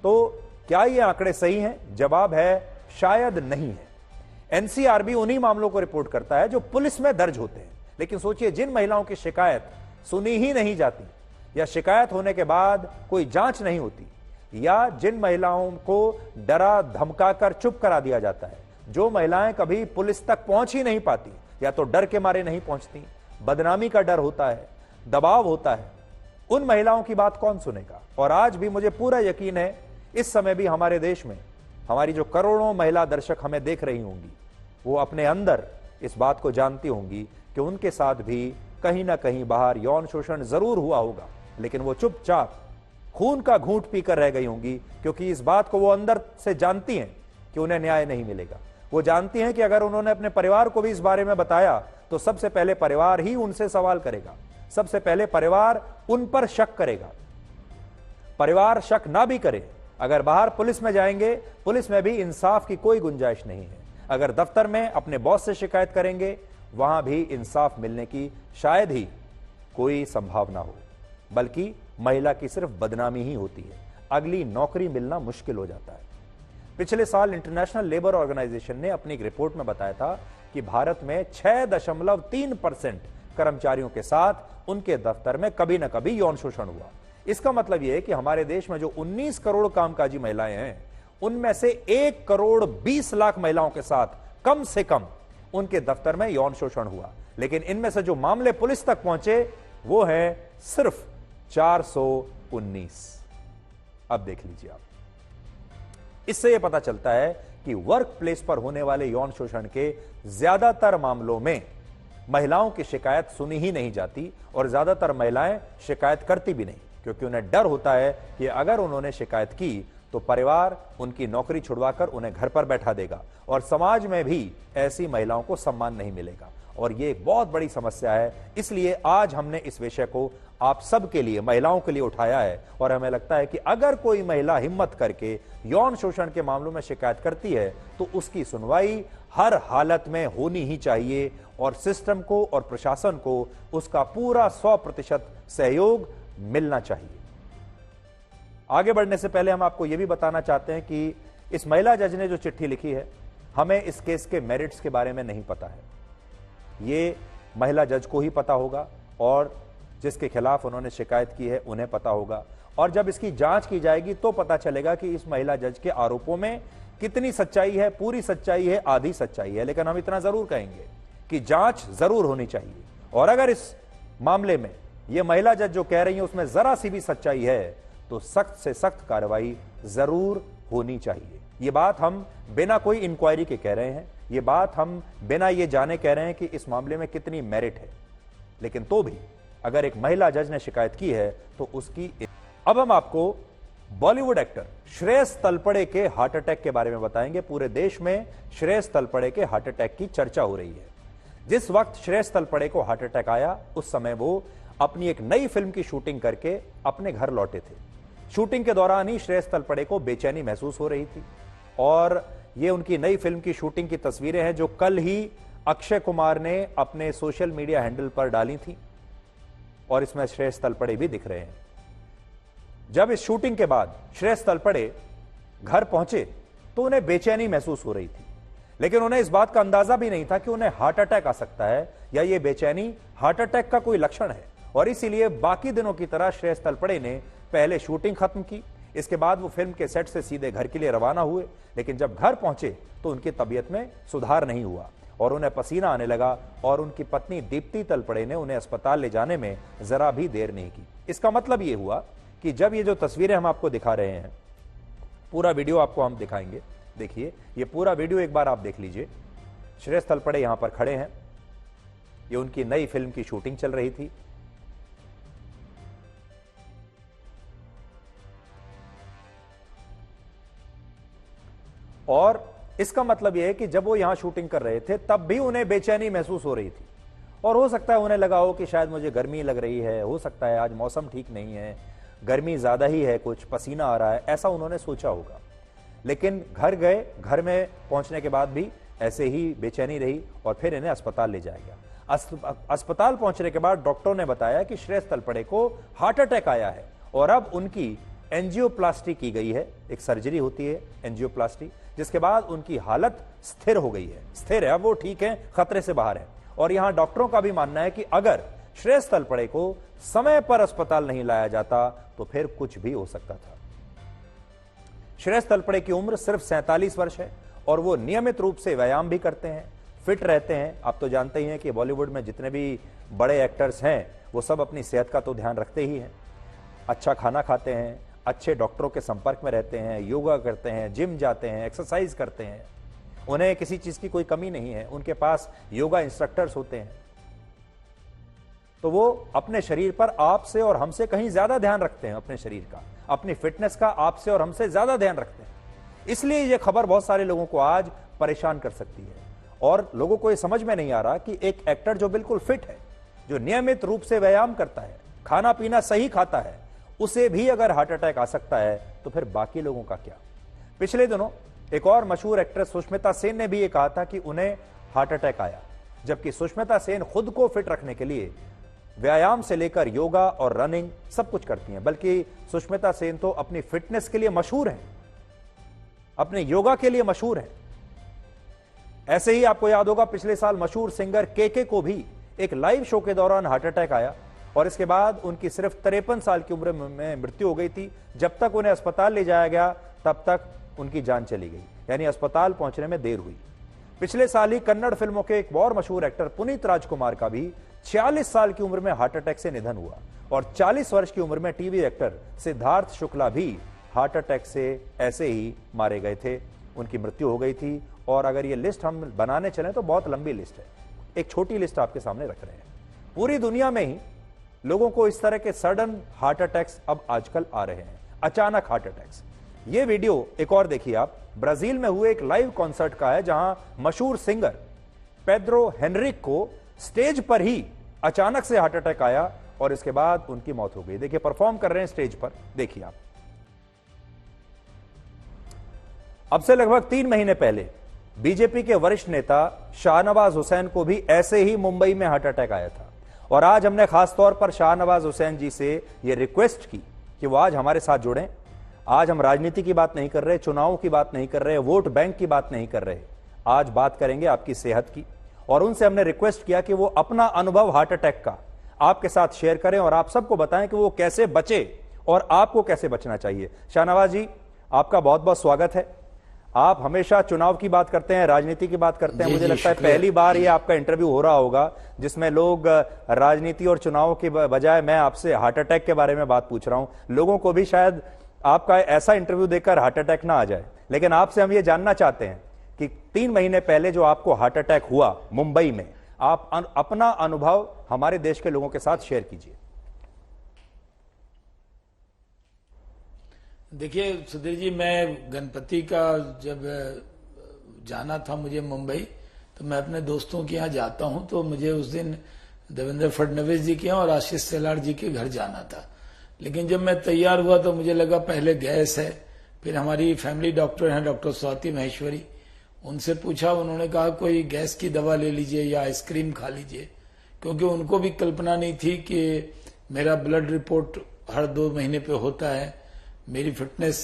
तो क्या ये आंकड़े सही हैं? जवाब है शायद नहीं है। एनसीआरबी उन्हीं मामलों को रिपोर्ट करता है जो पुलिस में दर्ज होते हैं, लेकिन सोचिए जिन महिलाओं की शिकायत सुनी ही नहीं जाती, या शिकायत होने के बाद कोई जांच नहीं होती, या जिन महिलाओं को डरा धमकाकर चुप करा दिया जाता है, जो महिलाएं कभी पुलिस तक पहुंच ही नहीं पाती, या तो डर के मारे नहीं पहुंचती, बदनामी का डर होता है, दबाव होता है, उन महिलाओं की बात कौन सुनेगा? और आज भी मुझे पूरा यकीन है, इस समय भी हमारे देश में हमारी जो करोड़ों महिला दर्शक हमें देख रही होंगी, वो अपने अंदर इस बात को जानती होंगी कि उनके साथ भी कहीं ना कहीं बाहर यौन शोषण जरूर हुआ होगा, लेकिन वो चुपचाप खून का घूंट पीकर रह गई होंगी, क्योंकि इस बात को वो अंदर से जानती हैं कि उन्हें न्याय नहीं मिलेगा। वो जानती हैं कि अगर उन्होंने अपने परिवार को भी इस बारे में बताया तो सबसे पहले परिवार ही उनसे सवाल करेगा, सबसे पहले परिवार उन पर शक करेगा। परिवार शक ना भी करे, अगर बाहर पुलिस में जाएंगे, पुलिस में भी इंसाफ की कोई गुंजाइश नहीं है। अगर दफ्तर में अपने बॉस से शिकायत करेंगे, वहां भी इंसाफ मिलने की शायद ही कोई संभावना हो, बल्कि महिला की सिर्फ बदनामी ही होती है, अगली नौकरी मिलना मुश्किल हो जाता है। पिछले साल इंटरनेशनल लेबर ऑर्गेनाइजेशन ने अपनी एक रिपोर्ट में बताया था कि भारत में 6.3% कर्मचारियों के साथ उनके दफ्तर में कभी न कभी यौन शोषण हुआ। इसका मतलब यह है कि हमारे देश में जो 19 करोड़ कामकाजी महिलाएं हैं, उनमें से 1.20 करोड़ महिलाओं के साथ कम से कम उनके दफ्तर में यौन शोषण हुआ, लेकिन इनमें से जो मामले पुलिस तक पहुंचे वो है सिर्फ 419। अब देख लीजिए आप, इससे यह पता चलता है कि वर्क प्लेस पर होने वाले यौन शोषण के ज्यादातर मामलों में महिलाओं की शिकायत सुनी ही नहीं जाती, और ज्यादातर महिलाएं शिकायत करती भी नहीं, क्योंकि उन्हें डर होता है कि अगर उन्होंने शिकायत की तो परिवार उनकी नौकरी छुड़वाकर उन्हें घर पर बैठा देगा, और समाज में भी ऐसी महिलाओं को सम्मान नहीं मिलेगा। और यह एक बहुत बड़ी समस्या है। इसलिए आज हमने इस विषय को आप सबके लिए, महिलाओं के लिए उठाया है, और हमें लगता है कि अगर कोई महिला हिम्मत करके यौन शोषण के मामलों में शिकायत करती है तो उसकी सुनवाई हर हालत में होनी ही चाहिए, और सिस्टम को और प्रशासन को उसका पूरा 100% सहयोग मिलना चाहिए। आगे बढ़ने से पहले हम आपको यह भी बताना चाहते हैं कि इस महिला जज ने जो चिट्ठी लिखी है, हमें इस केस के मेरिट्स के बारे में नहीं पता है। ये महिला जज को ही पता होगा, और जिसके खिलाफ उन्होंने शिकायत की है उन्हें पता होगा, और जब इसकी जांच की जाएगी तो पता चलेगा कि इस महिला जज के आरोपों में कितनी सच्चाई है, पूरी सच्चाई है, आधी सच्चाई है। लेकिन हम इतना जरूर कहेंगे कि जांच जरूर होनी चाहिए, और अगर इस मामले में यह महिला जज जो कह रही है उसमें जरा सी भी सच्चाई है तो सख्त से सख्त कार्रवाई जरूर होनी चाहिए। ये बात हम बिना कोई इंक्वायरी के कह रहे हैं, ये बात हम बिना ये जाने कह रहे हैं कि इस मामले में कितनी मेरिट है, लेकिन तो भी अगर एक महिला जज ने शिकायत की है तो उसकी। अब हम आपको बॉलीवुड एक्टर श्रेयस तलपड़े के हार्ट अटैक के बारे में बताएंगे। पूरे देश में श्रेयस तलपड़े के हार्ट अटैक की चर्चा हो रही है। जिस वक्त श्रेयस तलपड़े को हार्ट अटैक आया, उस समय वो अपनी एक नई फिल्म की शूटिंग करके अपने घर लौटे थे। शूटिंग के दौरान ही श्रेयस तलपड़े को बेचैनी महसूस हो रही थी, और ये उनकी नई फिल्म की शूटिंग की तस्वीरें हैं जो कल ही अक्षय कुमार ने अपने सोशल मीडिया हैंडल पर डाली थी, और इसमें श्रेयस तलपड़े भी दिख रहे हैं। जब इस शूटिंग के बाद श्रेयस तलपड़े घर पहुंचे तो उन्हें बेचैनी महसूस हो रही थी, लेकिन उन्हें इस बात का अंदाजा भी नहीं था कि उन्हें हार्ट अटैक आ सकता है, या ये बेचैनी हार्ट अटैक का कोई लक्षण है। और इसीलिए बाकी दिनों की तरह श्रेयस तलपड़े ने पहले शूटिंग खत्म की, इसके बाद वो फिल्म के सेट से सीधे घर के लिए रवाना हुए। लेकिन जब घर पहुंचे तो उनकी तबीयत में सुधार नहीं हुआ, और उन्हें पसीना आने लगा, और उनकी पत्नी दीप्ति तलपड़े ने उन्हें अस्पताल ले जाने में जरा भी देर नहीं की। इसका मतलब यह हुआ कि जब ये जो तस्वीरें हम आपको दिखा रहे हैं, पूरा वीडियो आपको हम दिखाएंगे, देखिए ये पूरा वीडियो एक बार आप देख लीजिए। श्रेयस तलपड़े यहां पर खड़े हैं, ये उनकी नई फिल्म की शूटिंग चल रही थी। और इसका मतलब यह है कि जब वो यहां शूटिंग कर रहे थे तब भी उन्हें बेचैनी महसूस हो रही थी, और हो सकता है उन्हें लगा हो कि शायद मुझे गर्मी लग रही है, हो सकता है आज मौसम ठीक नहीं है, गर्मी ज्यादा ही है, कुछ पसीना आ रहा है, ऐसा उन्होंने सोचा होगा। लेकिन घर गए, घर में पहुंचने के बाद भी ऐसे ही बेचैनी रही और फिर इन्हें अस्पताल ले जाया गया। अस्पताल पहुंचने के बाद डॉक्टरों ने बताया कि श्रेयस तलपड़े को हार्ट अटैक आया है और अब उनकी एंजियोप्लास्टी की गई है। एक सर्जरी होती है एंजियोप्लास्टी, जिसके बाद उनकी हालत स्थिर हो गई है, स्थिर है, अब वो ठीक है, खतरे से बाहर है। और यहां डॉक्टरों का भी मानना है कि अगर श्रेयस तलपड़े को समय पर अस्पताल नहीं लाया जाता तो फिर कुछ भी हो सकता था। श्रेयस तलपड़े की उम्र सिर्फ 47 वर्ष है और वो नियमित रूप से व्यायाम भी करते हैं, फिट रहते हैं। आप तो जानते ही हैं कि बॉलीवुड में जितने भी बड़े एक्टर्स हैं वो सब अपनी सेहत का तो ध्यान रखते ही हैं, अच्छा खाना खाते हैं, अच्छे डॉक्टरों के संपर्क में रहते हैं, योगा करते हैं, जिम जाते हैं, एक्सरसाइज करते हैं, उन्हें किसी चीज की कोई कमी नहीं है, उनके पास योगा इंस्ट्रक्टर्स होते हैं। तो वो अपने शरीर पर आपसे और हमसे कहीं ज्यादा ध्यान रखते हैं, अपने शरीर का, अपनी फिटनेस का आपसे और हमसे ज्यादा ध्यान रखते हैं। इसलिए यह खबर बहुत सारे लोगों को आज परेशान कर सकती है और लोगों को यह समझ में नहीं आ रहा कि एक एक्टर जो बिल्कुल फिट है, जो नियमित रूप से व्यायाम करता है, खाना पीना सही खाता है, उसे भी अगर हार्ट अटैक आ सकता है तो फिर बाकी लोगों का क्या। पिछले दिनों एक और मशहूर एक्ट्रेस सुष्मिता सेन ने भी यह कहा था कि उन्हें हार्ट अटैक आया, जबकि सुष्मिता सेन खुद को फिट रखने के लिए व्यायाम से लेकर योगा और रनिंग सब कुछ करती हैं। बल्कि सुष्मिता सेन तो अपनी फिटनेस के लिए मशहूर हैं, अपने योगा के लिए मशहूर हैं। ऐसे ही आपको याद होगा पिछले साल मशहूर सिंगर केके को भी एक लाइव शो के दौरान हार्ट अटैक आया और इसके बाद उनकी सिर्फ 53 साल की उम्र में मृत्यु हो गई थी। जब तक उन्हें अस्पताल ले जाया गया तब तक उनकी जान चली गई, यानी अस्पताल पहुंचने में देर हुई। पिछले साल ही कन्नड़ फिल्मों के एक और मशहूर एक्टर पुनीत राजकुमार का भी 46 साल की उम्र में हार्ट अटैक से निधन हुआ और 40 वर्ष की उम्र में टीवी एक्टर सिद्धार्थ शुक्ला भी हार्ट अटैक से ऐसे ही मारे गए थे, उनकी मृत्यु हो गई थी। और अगर ये लिस्ट हम बनाने चलें तो बहुत लंबी लिस्ट है, एक छोटी लिस्ट आपके सामने रख रहे हैं। पूरी दुनिया में ही लोगों को इस तरह के सडन हार्ट अटैक्स अब आजकल आ रहे हैं, अचानक हार्ट अटैक्स। ये वीडियो एक और देखिए आप, ब्राजील में हुए एक लाइव कॉन्सर्ट का है जहां मशहूर सिंगर पेड्रो हेनरिक को स्टेज पर ही अचानक से हार्ट अटैक आया और इसके बाद उनकी मौत हो गई। देखिए परफॉर्म कर रहे हैं स्टेज पर, देखिए आप। अब से लगभग 3 महीने पहले बीजेपी के वरिष्ठ नेता शाहनवाज हुसैन को भी ऐसे ही मुंबई में हार्ट अटैक आया था और आज हमने खासतौर पर शाहनवाज हुसैन जी से यह रिक्वेस्ट की कि वो आज हमारे साथ जुड़ें। आज हम राजनीति की बात नहीं कर रहे, चुनाव की बात नहीं कर रहे, वोट बैंक की बात नहीं कर रहे, आज बात करेंगे आपकी सेहत की। और उनसे हमने रिक्वेस्ट किया कि वो अपना अनुभव हार्ट अटैक का आपके साथ शेयर करें और आप सबको बताएं कि वो कैसे बचे और आपको कैसे बचना चाहिए। शाहनवाज जी, आपका बहुत बहुत स्वागत है। आप हमेशा चुनाव की बात करते हैं, राजनीति की बात करते हैं, मुझे लगता है पहली बार ये आपका इंटरव्यू हो रहा होगा जिसमें लोग राजनीति और चुनाव के बजाय मैं आपसे हार्ट अटैक के बारे में बात पूछ रहा हूं। लोगों को भी शायद आपका ऐसा इंटरव्यू देखकर हार्ट अटैक ना आ जाए, लेकिन आपसे हम ये जानना चाहते हैं कि 3 महीने पहले जो आपको हार्ट अटैक हुआ मुंबई में, आप अपना अनुभव हमारे देश के लोगों के साथ शेयर कीजिए। देखिए सुधीर जी, मैं गणपति का जब जाना था मुझे मुंबई, तो मैं अपने दोस्तों के यहाँ जाता हूं, तो मुझे उस दिन देवेंद्र फडणवीस जी के यहाँ और आशीष सेलार जी के घर जाना था। लेकिन जब मैं तैयार हुआ तो मुझे लगा पहले गैस है, फिर हमारी फैमिली डॉक्टर हैं डॉक्टर स्वाति महेश्वरी, उनसे पूछा, उन्होंने कहा कोई गैस की दवा ले लीजिए या आइसक्रीम खा लीजिए, क्योंकि उनको भी कल्पना नहीं थी कि मेरा ब्लड रिपोर्ट हर 2 महीने पे होता है, मेरी फिटनेस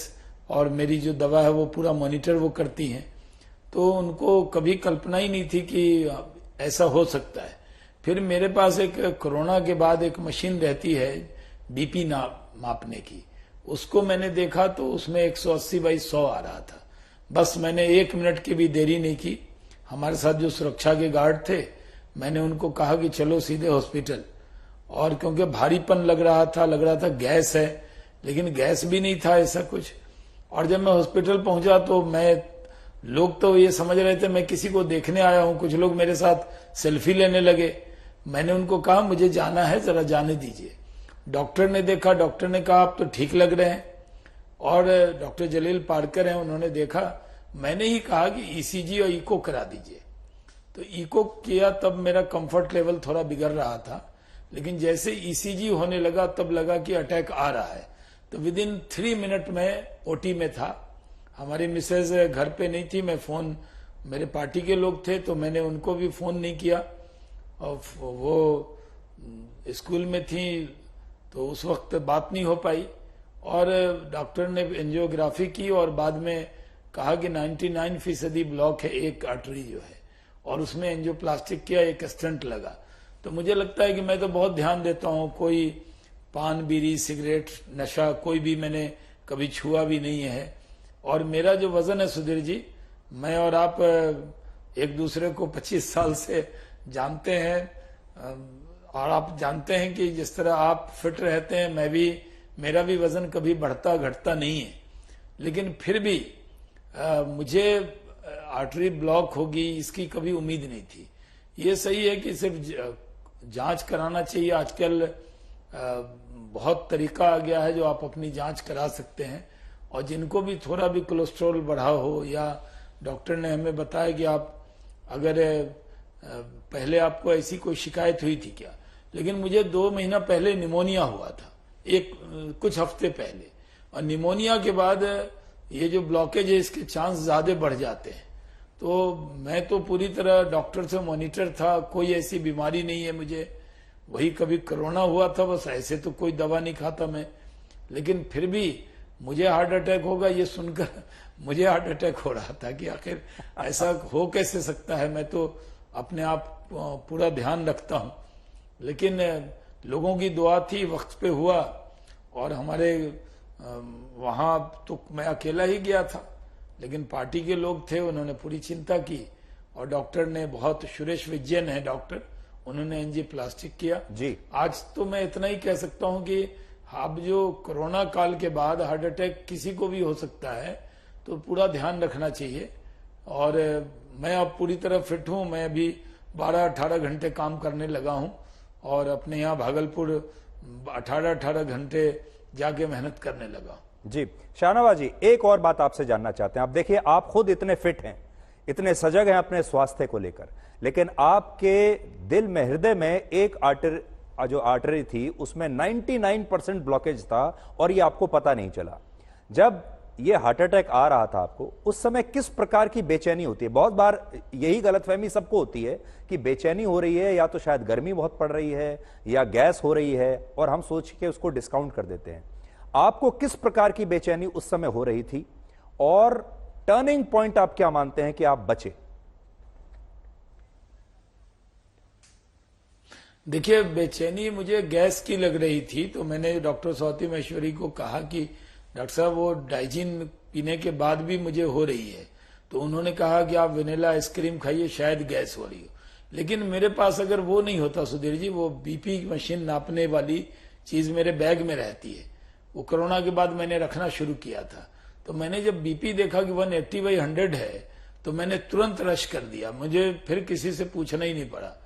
और मेरी जो दवा है वो पूरा मॉनिटर वो करती हैं, तो उनको कभी कल्पना ही नहीं थी कि ऐसा हो सकता है। फिर मेरे पास एक कोरोना के बाद एक मशीन रहती है बीपी मापने की, उसको मैंने देखा तो उसमें 180/100 आ रहा था। बस मैंने 1 मिनट की भी देरी नहीं की, हमारे साथ जो सुरक्षा के गार्ड थे मैंने उनको कहा कि चलो सीधे हॉस्पिटल। और क्योंकि भारीपन लग रहा था गैस है, लेकिन गैस भी नहीं था ऐसा कुछ। और जब मैं हॉस्पिटल पहुंचा तो लोग तो ये समझ रहे थे मैं किसी को देखने आया हूं, कुछ लोग मेरे साथ सेल्फी लेने लगे। मैंने उनको कहा मुझे जाना है, जरा जाने दीजिए। डॉक्टर ने देखा, डॉक्टर ने कहा आप तो ठीक लग रहे हैं, और डॉक्टर जलील पारकर हैं, उन्होंने देखा। मैंने ही कहा कि ईसीजी और इको करा दीजिए, तो इको किया, तब मेरा कंफर्ट लेवल थोड़ा बिगड़ रहा था। लेकिन जैसे ईसीजी होने लगा तब लगा कि अटैक आ रहा है, तो विद इन 3 मिनट में ओटी में था। हमारी मिसेज घर पे नहीं थी, मैं फोन, मेरे पार्टी के लोग थे तो मैंने उनको भी फोन नहीं किया, और वो स्कूल में थी तो उस वक्त बात नहीं हो पाई। और डॉक्टर ने एंजियोग्राफी की और बाद में कहा कि 99% ब्लॉक है एक आर्टरी जो है, और उसमें एंजियोप्लास्टिक किया, एक स्टंट लगा। तो मुझे लगता है कि मैं तो बहुत ध्यान देता हूं, कोई पान बीड़ी सिगरेट नशा कोई भी मैंने कभी छुआ भी नहीं है। और मेरा जो वजन है सुधीर जी, मैं और आप एक दूसरे को 25 साल से जानते हैं, और आप जानते हैं कि जिस तरह आप फिट रहते हैं, मैं भी, मेरा भी वजन कभी बढ़ता घटता नहीं है। लेकिन फिर भी मुझे आर्टरी ब्लॉक होगी इसकी कभी उम्मीद नहीं थी। ये सही है कि सिर्फ जांच कराना चाहिए। आजकल बहुत तरीका आ गया है जो आप अपनी जांच करा सकते हैं, और जिनको भी थोड़ा भी कोलेस्ट्रॉल बढ़ा हो, या डॉक्टर ने हमें बताया कि आप अगर पहले आपको ऐसी कोई शिकायत हुई थी क्या, लेकिन मुझे 2 महीना पहले निमोनिया हुआ था, कुछ हफ्ते पहले, और निमोनिया के बाद ये जो ब्लॉकेज है इसके चांस ज्यादा बढ़ जाते हैं। तो मैं तो पूरी तरह डॉक्टर से मॉनिटर था, कोई ऐसी बीमारी नहीं है मुझे। वही कभी कोरोना हुआ था, बस ऐसे तो कोई दवा नहीं खाता मैं, लेकिन फिर भी मुझे हार्ट अटैक होगा ये सुनकर मुझे हार्ट अटैक हो रहा था कि आखिर ऐसा हो कैसे सकता है। मैं तो अपने आप पूरा ध्यान रखता हूं, लेकिन लोगों की दुआ थी, वक्त पे हुआ। और हमारे वहां तो मैं अकेला ही गया था, लेकिन पार्टी के लोग थे, उन्होंने पूरी चिंता की, और डॉक्टर ने बहुत, सुरेश विजयन है डॉक्टर, उन्होंने एंजियोप्लास्टिक किया जी। आज तो मैं इतना ही कह सकता हूं कि अब जो कोरोना काल के बाद हार्ट अटैक किसी को भी हो सकता है, तो पूरा ध्यान रखना चाहिए। और मैं अब पूरी तरह फिट हूं, मैं अभी 12-18 घंटे काम करने लगा हूं, और अपने यहाँ भागलपुर 18-18 घंटे जाके मेहनत करने लगा जी। शाहनवाज जी, एक और बात आपसे जानना चाहते हैं। आप देखिए, आप खुद इतने फिट हैं, इतने सजग हैं अपने स्वास्थ्य को लेकर, लेकिन आपके दिल में, हृदय में एक आर्टरी थी, उसमें 99% ब्लॉकेज था, और ये आपको पता नहीं चला। जब ये हार्ट अटैक आ रहा था आपको, उस समय किस प्रकार की बेचैनी होती है? बहुत बार यही गलतफहमी सबको होती है कि बेचैनी हो रही है, या तो शायद गर्मी बहुत पड़ रही है, या गैस हो रही है, और हम सोच के उसको डिस्काउंट कर देते हैं। आपको किस प्रकार की बेचैनी उस समय हो रही थी, और टर्निंग पॉइंट आप क्या मानते हैं कि आप बचे? देखिए, बेचैनी मुझे गैस की लग रही थी, तो मैंने डॉक्टर स्वाति महेश्वरी को कहा कि डॉक्टर साहब वो डाइजिन पीने के बाद भी मुझे हो रही है। तो उन्होंने कहा कि आप वेनिला आइसक्रीम खाइए, शायद गैस हो रही हो। लेकिन मेरे पास अगर वो नहीं होता सुधीर जी, वो बीपी मशीन नापने वाली चीज मेरे बैग में रहती है, वो कोरोना के बाद मैंने रखना शुरू किया था। तो मैंने जब बीपी देखा कि 180/100 है, तो मैंने तुरंत रश कर दिया, मुझे फिर किसी से पूछना ही नहीं पड़ा।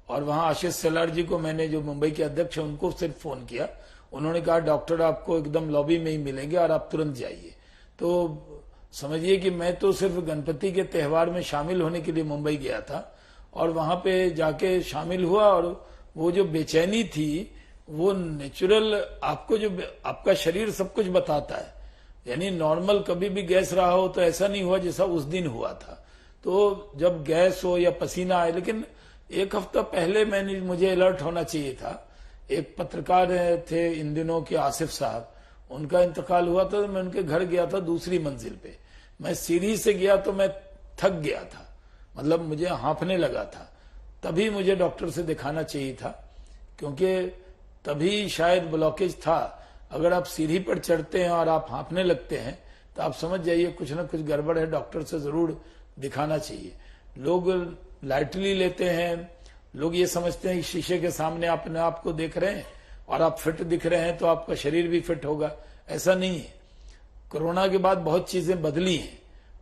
और वहां आशीष सेलार जी को, मैंने जो मुंबई के अध्यक्ष हैं, उनको सिर्फ फोन किया, उन्होंने कहा डॉक्टर आपको एकदम लॉबी में ही मिलेंगे और आप तुरंत जाइए। तो समझिए कि मैं तो सिर्फ गणपति के त्यौहार में शामिल होने के लिए मुंबई गया था, और वहां पे जाके शामिल हुआ, और वो जो बेचैनी थी वो नेचुरल, आपको जो आपका शरीर सब कुछ बताता है, यानी नॉर्मल कभी भी गैस रहा हो तो ऐसा नहीं हुआ जैसा उस दिन हुआ था। तो जब गैस हो या पसीना आए, लेकिन 1 हफ्ता पहले मुझे अलर्ट होना चाहिए था। एक पत्रकार थे इन दिनों के, आसिफ साहब, उनका इंतकाल हुआ था, तो मैं उनके घर गया था दूसरी मंजिल पे। मैं सीढ़ी से गया तो मैं थक गया था, मतलब मुझे हांफने लगा था। तभी मुझे डॉक्टर से दिखाना चाहिए था, क्योंकि तभी शायद ब्लॉकेज था। अगर आप सीढ़ी पर चढ़ते हैं और आप हांफने लगते हैं तो आप समझ जाइए कुछ ना कुछ गड़बड़ है, डॉक्टर से जरूर दिखाना चाहिए। लोग लाइटली लेते हैं, लोग ये समझते हैं कि शीशे के सामने अपने आप को देख रहे हैं और आप फिट दिख रहे हैं तो आपका शरीर भी फिट होगा, ऐसा नहीं है। कोरोना के बाद बहुत चीजें बदली हैं,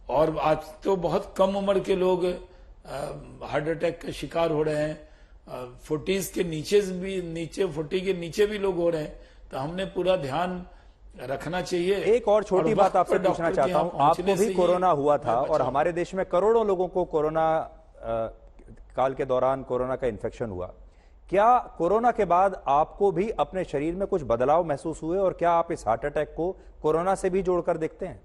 और आज तो बहुत कम उम्र के लोग हार्ट अटैक का शिकार हो रहे हैं। 40 के नीचे 40 के नीचे भी लोग हो रहे हैं, तो हमने पूरा ध्यान रखना चाहिए। एक और छोटी बात आपसे पूछना चाहता हूं, आपको भी कोरोना हुआ था और हमारे देश में करोड़ों लोगों को कोरोना काल के दौरान कोरोना का इन्फेक्शन हुआ। क्या कोरोना के बाद आपको भी अपने शरीर में कुछ बदलाव महसूस हुए और क्या आप इस हार्ट अटैक को कोरोना से भी जोड़कर देखते हैं?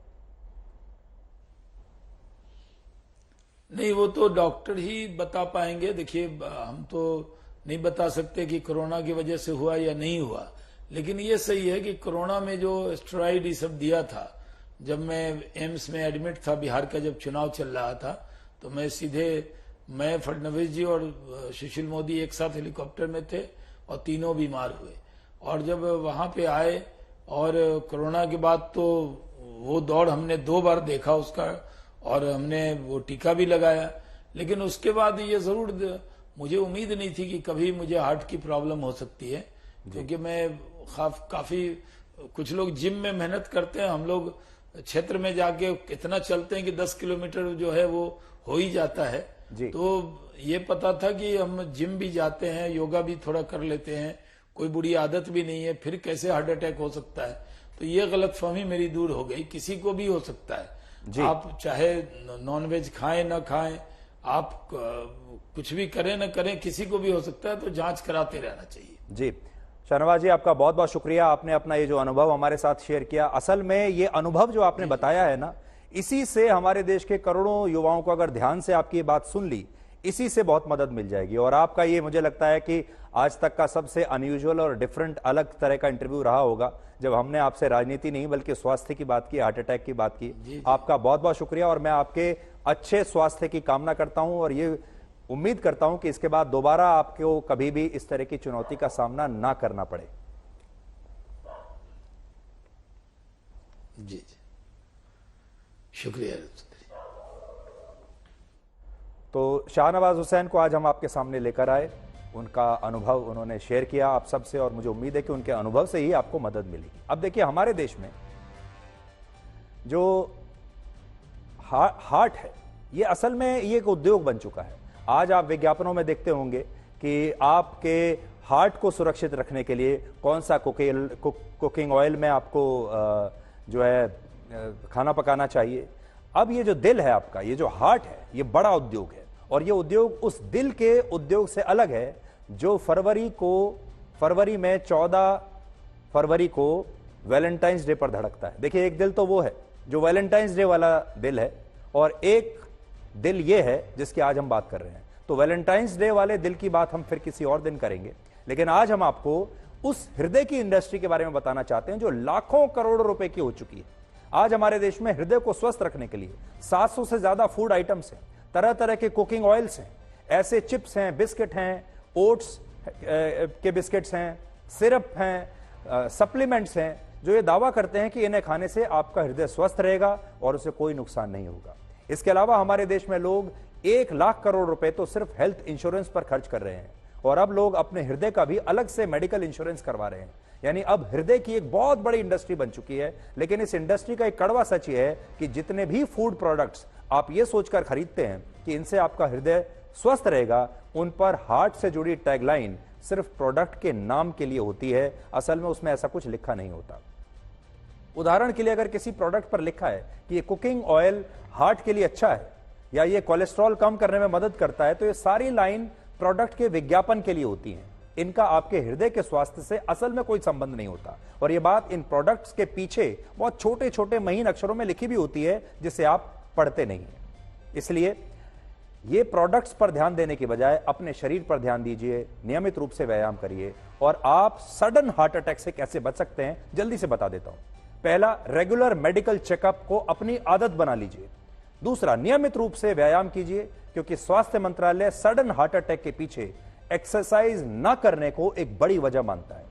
नहीं, वो तो डॉक्टर ही बता पाएंगे। देखिए, हम तो नहीं बता सकते कि कोरोना की वजह से हुआ या नहीं हुआ, लेकिन ये सही है कि कोरोना में जो स्टेरॉइड ये सब दिया था, जब मैं एम्स में एडमिट था, बिहार का जब चुनाव चल रहा था, तो मैं फडणवीस जी और सुशील मोदी एक साथ हेलीकॉप्टर में थे और तीनों बीमार हुए। और जब वहां पे आए और कोरोना के बाद तो वो दौड़ हमने 2 बार देखा उसका, और हमने वो टीका भी लगाया, लेकिन उसके बाद ये जरूर मुझे उम्मीद नहीं थी कि कभी मुझे हार्ट की प्रॉब्लम हो सकती है, क्योंकि मैं काफी कुछ लोग जिम में मेहनत करते हैं, हम लोग क्षेत्र में जाके इतना चलते हैं कि 10 किलोमीटर जो है वो हो ही जाता है। तो ये पता था कि हम जिम भी जाते हैं, योगा भी थोड़ा कर लेते हैं, कोई बुरी आदत भी नहीं है, फिर कैसे हार्ट अटैक हो सकता है। तो ये गलतफहमी मेरी दूर हो गई, किसी को भी हो सकता है। आप चाहे नॉनवेज खाएं ना खाएं, आप कुछ भी करें ना करें, किसी को भी हो सकता है, तो जांच कराते रहना चाहिए। जी शाहनवाज जी, आपका बहुत बहुत शुक्रिया, आपने अपना ये जो अनुभव हमारे साथ शेयर किया। असल में ये अनुभव जो आपने बताया है ना, इसी से हमारे देश के करोड़ों युवाओं को, अगर ध्यान से आपकी ये बात सुन ली, इसी से बहुत मदद मिल जाएगी। और आपका ये मुझे लगता है कि आज तक का सबसे अनयूजुअल और डिफरेंट अलग तरह का इंटरव्यू रहा होगा, जब हमने आपसे राजनीति नहीं बल्कि स्वास्थ्य की बात की, हार्ट अटैक की बात की। आपका बहुत बहुत शुक्रिया और मैं आपके अच्छे स्वास्थ्य की कामना करता हूं और ये उम्मीद करता हूं कि इसके बाद दोबारा आपको कभी भी इस तरह की चुनौती का सामना ना करना पड़े। जी शुक्रिया। तो शाहनवाज हुसैन को आज हम आपके सामने लेकर आए, उनका अनुभव उन्होंने शेयर किया आप सबसे, और मुझे उम्मीद है कि उनके अनुभव से ही आपको मदद मिलेगी। अब देखिए, हमारे देश में जो हार्ट है, ये असल में ये एक उद्योग बन चुका है। आज आप विज्ञापनों में देखते होंगे कि आपके हार्ट को सुरक्षित रखने के लिए कौन सा कुकिंग ऑयल में आपको जो है खाना पकाना चाहिए। अब ये जो दिल है आपका, ये जो हार्ट है, ये बड़ा उद्योग है, और ये उद्योग उस दिल के उद्योग से अलग है जो फरवरी में 14 फरवरी को वैलेंटाइंस डे पर धड़कता है। देखिए, एक दिल तो वो है जो वैलेंटाइंस डे वाला दिल है, और एक दिल ये है जिसकी आज हम बात कर रहे हैं। तो वैलेंटाइंस डे वाले दिल की बात हम फिर किसी और दिन करेंगे, लेकिन आज हम आपको उस हृदय की इंडस्ट्री के बारे में बताना चाहते हैं जो लाखों करोड़ रुपए की हो चुकी है। आज हमारे देश में हृदय को स्वस्थ रखने के लिए 700 से ज्यादा फूड आइटम्स हैं, तरह तरह के कुकिंग ऑयल्स हैं, ऐसे चिप्स हैं, बिस्किट हैं, ओट्स के बिस्किट्स हैं, सिरप हैं, सप्लीमेंट्स हैं, जो ये दावा करते हैं कि इन्हें खाने से आपका हृदय स्वस्थ रहेगा और उसे कोई नुकसान नहीं होगा। इसके अलावा हमारे देश में लोग 1 लाख करोड़ रुपए तो सिर्फ हेल्थ इंश्योरेंस पर खर्च कर रहे हैं, और अब लोग अपने हृदय का भी अलग से मेडिकल इंश्योरेंस करवा रहे हैं। यानी अब हृदय की एक बहुत बड़ी इंडस्ट्री बन चुकी है। लेकिन इस इंडस्ट्री का एक कड़वा सच ये है कि जितने भी फूड प्रोडक्ट्स आप ये सोचकर खरीदते हैं कि इनसे आपका हृदय स्वस्थ रहेगा, उन पर हार्ट से जुड़ी टैगलाइन सिर्फ प्रोडक्ट के नाम के लिए होती है, असल में उसमें ऐसा कुछ लिखा नहीं होता। उदाहरण के लिए, अगर किसी प्रोडक्ट पर लिखा है कि ये कुकिंग ऑयल हार्ट के लिए अच्छा है या ये कोलेस्ट्रॉल कम करने में मदद करता है, तो ये सारी लाइन प्रोडक्ट के विज्ञापन के लिए होती हैं। इनका आपके हृदय के स्वास्थ्य से असल में कोई संबंध नहीं होता, और ये बात इन प्रोडक्ट्स के पीछे बहुत छोटे छोटे महीन अक्षरों में लिखी भी होती है, जिसे आप पढ़ते नहीं हैं। इसलिए ये प्रोडक्ट्स पर ध्यान देने की बजाय अपने शरीर पर ध्यान दीजिए, नियमित रूप से व्यायाम करिए, और आप सडन हार्ट अटैक से कैसे बच सकते हैं जल्दी से बता देता हूं। पहला, रेगुलर मेडिकल चेकअप को अपनी आदत बना लीजिए। दूसरा, नियमित रूप से व्यायाम कीजिए, क्योंकि स्वास्थ्य मंत्रालय सडन हार्ट अटैक के पीछे एक्सरसाइज न करने को एक बड़ी वजह मानता है।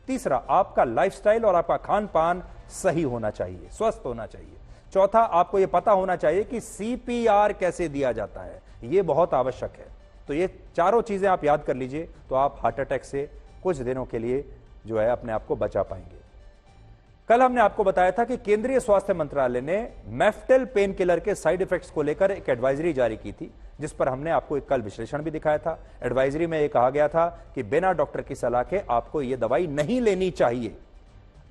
तीसरा, आपका लाइफस्टाइल और आपका खान पान सही होना चाहिए, स्वस्थ होना चाहिए। चौथा, आपको यह पता होना चाहिए कि CPR कैसे दिया जाता है, यह बहुत आवश्यक है। तो ये चारों चीजें आप याद कर लीजिए, तो आप हार्ट अटैक से कुछ दिनों के लिए जो है अपने आप को बचा पाएंगे। कल हमने आपको बताया था कि केंद्रीय स्वास्थ्य मंत्रालय ने मेफ्टेल पेन किलर के साइड इफेक्ट्स को लेकर एक एडवाइजरी जारी की थी, जिस पर हमने आपको एक कल विश्लेषण भी दिखाया था। एडवाइजरी में यह कहा गया था कि बिना डॉक्टर की सलाह के आपको यह दवाई नहीं लेनी चाहिए।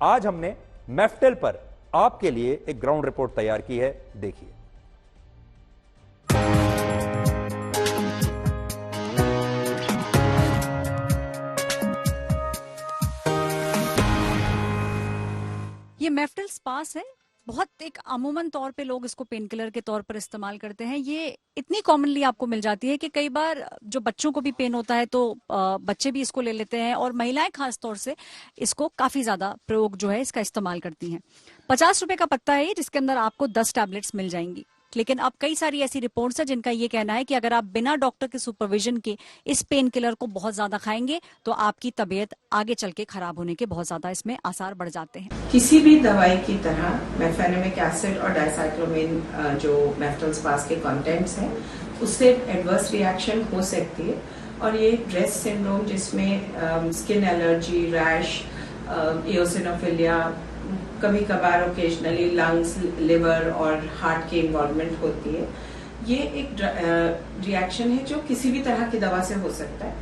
आज हमने मेफ्टेल पर आपके लिए एक ग्राउंड रिपोर्ट तैयार की है, देखिए। ये मेफ्टेल स्पास है, बहुत एक अमूमन तौर पे लोग इसको पेन किलर के तौर पर इस्तेमाल करते हैं। ये इतनी कॉमनली आपको मिल जाती है कि कई बार जो बच्चों को भी पेन होता है तो बच्चे भी इसको ले लेते हैं, और महिलाएं खास तौर से इसको काफी ज्यादा प्रयोग जो है इसका इस्तेमाल करती हैं। 50 रुपए का पत्ता है ये, जिसके अंदर आपको 10 टैबलेट्स मिल जाएंगी। लेकिन अब कई सारी ऐसी रिपोर्ट्स हैं जिनका ये कहना है कि अगर आप बिना डॉक्टर के सुपरविजन के इस पेन किलर को बहुत ज्यादा खाएंगे तो आपकी तबीयत आगे चल के खराब होने के बहुत ज्यादा इसमें आसार बढ़ जाते हैं। किसी भी दवाई की तरह मेफेनेमिक एसिड और डाइसाइक्लोमिन जो मेफ्टेल स्पास के कंटेंट्स हैं, उससे एडवर्स रिएक्शन हो सकती है। और ये रेस्ट सिंड्रोम, जिसमें स्किन एलर्जी, रैश, इओसिनोफिलिया, कभी कभार ओकेजनली लंग्स, लिवर और हार्ट की इन्वॉल्वमेंट होती है, ये एक रिएक्शन है जो किसी भी तरह की दवा से हो सकता है।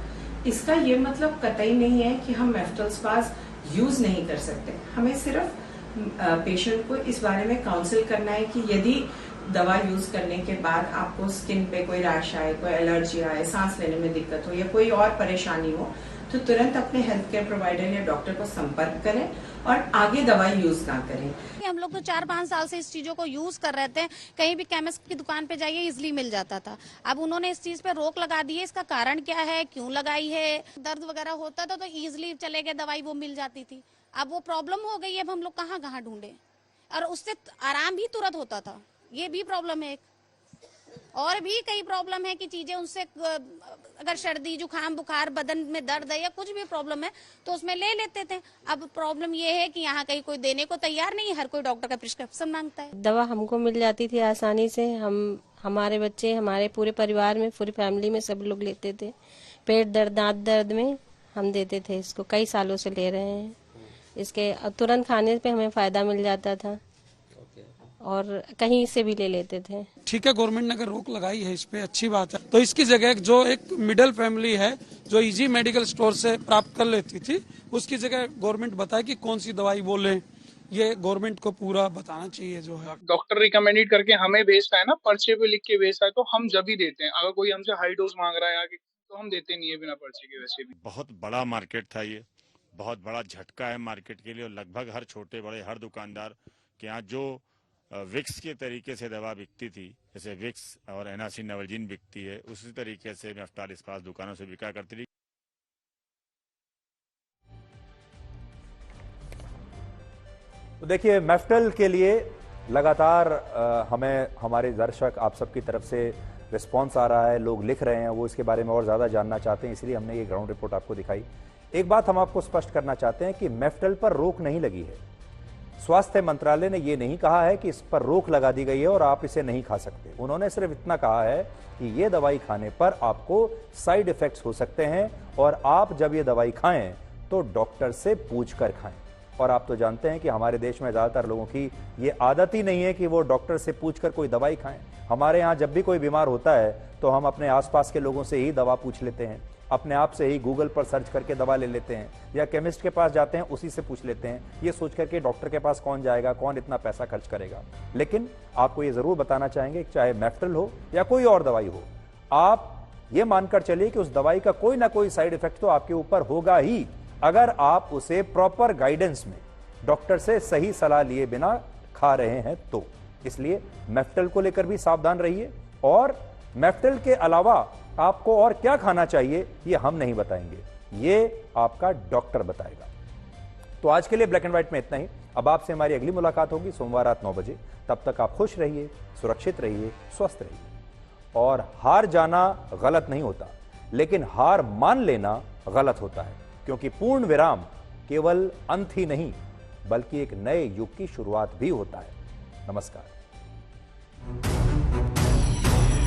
इसका ये मतलब कतई नहीं है कि हम मेफ्टेल स्पास यूज नहीं कर सकते। हमें सिर्फ पेशेंट को इस बारे में काउंसिल करना है कि यदि दवा यूज करने के बाद आपको स्किन पे कोई रैश आए, कोई एलर्जी आए, सांस लेने में दिक्कत हो या कोई और परेशानी हो, तो तुरंत अपने हेल्थ केयर प्रोवाइडर या डॉक्टर को संपर्क करें और आगे दवाई यूज ना करें। हम लोग तो 4-5 साल से इस चीजों को यूज कर रहे थे, कहीं भी केमिस्ट की दुकान पे जाइए इजिली मिल जाता था। अब उन्होंने इस चीज पे रोक लगा दी है। इसका कारण क्या है, क्यों लगाई है? दर्द वगैरह होता था तो इजिली चले गए, दवाई वो मिल जाती थी। अब वो प्रॉब्लम हो गई, अब हम लोग कहाँ कहाँ ढूंढे, और उससे आराम भी तुरंत होता था। ये भी प्रॉब्लम है एक। और भी कई प्रॉब्लम है कि चीजें उनसे, अगर सर्दी, जुकाम, बुखार, बदन में दर्द है या कुछ भी प्रॉब्लम है तो उसमें ले लेते थे। अब प्रॉब्लम ये है कि यहाँ कहीं कोई देने को तैयार नहीं है, हर कोई डॉक्टर का प्रिस्क्रिप्शन मांगता है। दवा हमको मिल जाती थी आसानी से, हमारे बच्चे, हमारे पूरे परिवार में, पूरी फैमिली में सब लोग लेते थे। पेट दर्द, दांत दर्द में हम देते थे इसको, कई सालों से ले रहे हैं। इसके तुरंत खाने पे हमें फायदा मिल जाता था और कहीं से भी ले लेते थे। ठीक है, गवर्नमेंट ने अगर रोक लगाई है इस पे, अच्छी बात है। तो इसकी जगह जो एक मिडिल फैमिली है जो इजी मेडिकल स्टोर से प्राप्त कर लेती थी, उसकी जगह गवर्नमेंट बताए कि कौन सी दवाई वो लें। ये गवर्नमेंट को पूरा बताना चाहिए। जो है डॉक्टर रिकमेंडेड करके हमें भेजता है ना, पर्चे पे लिख के भेजता है, तो हम जब ही देते हैं। अगर कोई हमसे हाई डोज मांग रहा है आगे, तो हम देते नहीं है बिना पर्चे के। वैसे भी बहुत बड़ा मार्केट था, ये बहुत बड़ा झटका है मार्केट के लिए। और लगभग हर छोटे बड़े हर दुकानदार के यहाँ जो विक्स के तरीके से दवा बिकती थी, जैसे विक्स और एनासिन नवल्जीन बिकती है, उसी तरीके से मेफ्टेल स्पास दुकानों से बिका करती थी। तो देखिए, मेफ्टेल के लिए लगातार हमें हमारे दर्शक आप सबकी तरफ से रिस्पांस आ रहा है, लोग लिख रहे हैं, वो इसके बारे में और ज़्यादा जानना चाहते हैं, इसलिए हमने ये ग्राउंड रिपोर्ट आपको दिखाई। एक बात हम आपको स्पष्ट करना चाहते हैं कि मेफ्टेल पर रोक नहीं लगी है। स्वास्थ्य मंत्रालय ने यह नहीं कहा है कि इस पर रोक लगा दी गई है और आप इसे नहीं खा सकते। उन्होंने सिर्फ इतना कहा है कि यह दवाई खाने पर आपको साइड इफेक्ट्स हो सकते हैं और आप जब ये दवाई खाएं तो डॉक्टर से पूछकर खाएं। और आप तो जानते हैं कि हमारे देश में ज्यादातर लोगों की ये आदत ही नहीं है कि वो डॉक्टर से पूछकर कोई दवाई खाएं। हमारे यहाँ जब भी कोई बीमार होता है तो हम अपने आसपास के लोगों से ही दवा पूछ लेते हैं, अपने आप से ही गूगल पर सर्च करके दवा ले लेते हैं, या केमिस्ट के पास जाते हैं उसी से पूछ लेते हैं, ये सोच करके डॉक्टर के पास कौन जाएगा, कौन इतना पैसा खर्च करेगा। लेकिन आपको ये जरूर बताना चाहेंगे, चाहे मेफ्टेल हो या कोई और दवाई हो, आप ये मानकर चलिए कि उस दवाई का कोई ना कोई साइड इफेक्ट तो आपके ऊपर होगा ही, अगर आप उसे प्रॉपर गाइडेंस में डॉक्टर से सही सलाह लिए बिना खा रहे हैं तो। इसलिए मेफ्टेल को लेकर भी सावधान रहिए, और मेफ्टेल के अलावा आपको और क्या खाना चाहिए ये हम नहीं बताएंगे, ये आपका डॉक्टर बताएगा। तो आज के लिए ब्लैक एंड व्हाइट में इतना ही। अब आपसे हमारी अगली मुलाकात होगी सोमवार रात 9 बजे। तब तक आप खुश रहिए, सुरक्षित रहिए, स्वस्थ रहिए। और हार जाना गलत नहीं होता, लेकिन हार मान लेना गलत होता है, क्योंकि पूर्ण विराम केवल अंत ही नहीं बल्कि एक नए युग की शुरुआत भी होता है। नमस्कार।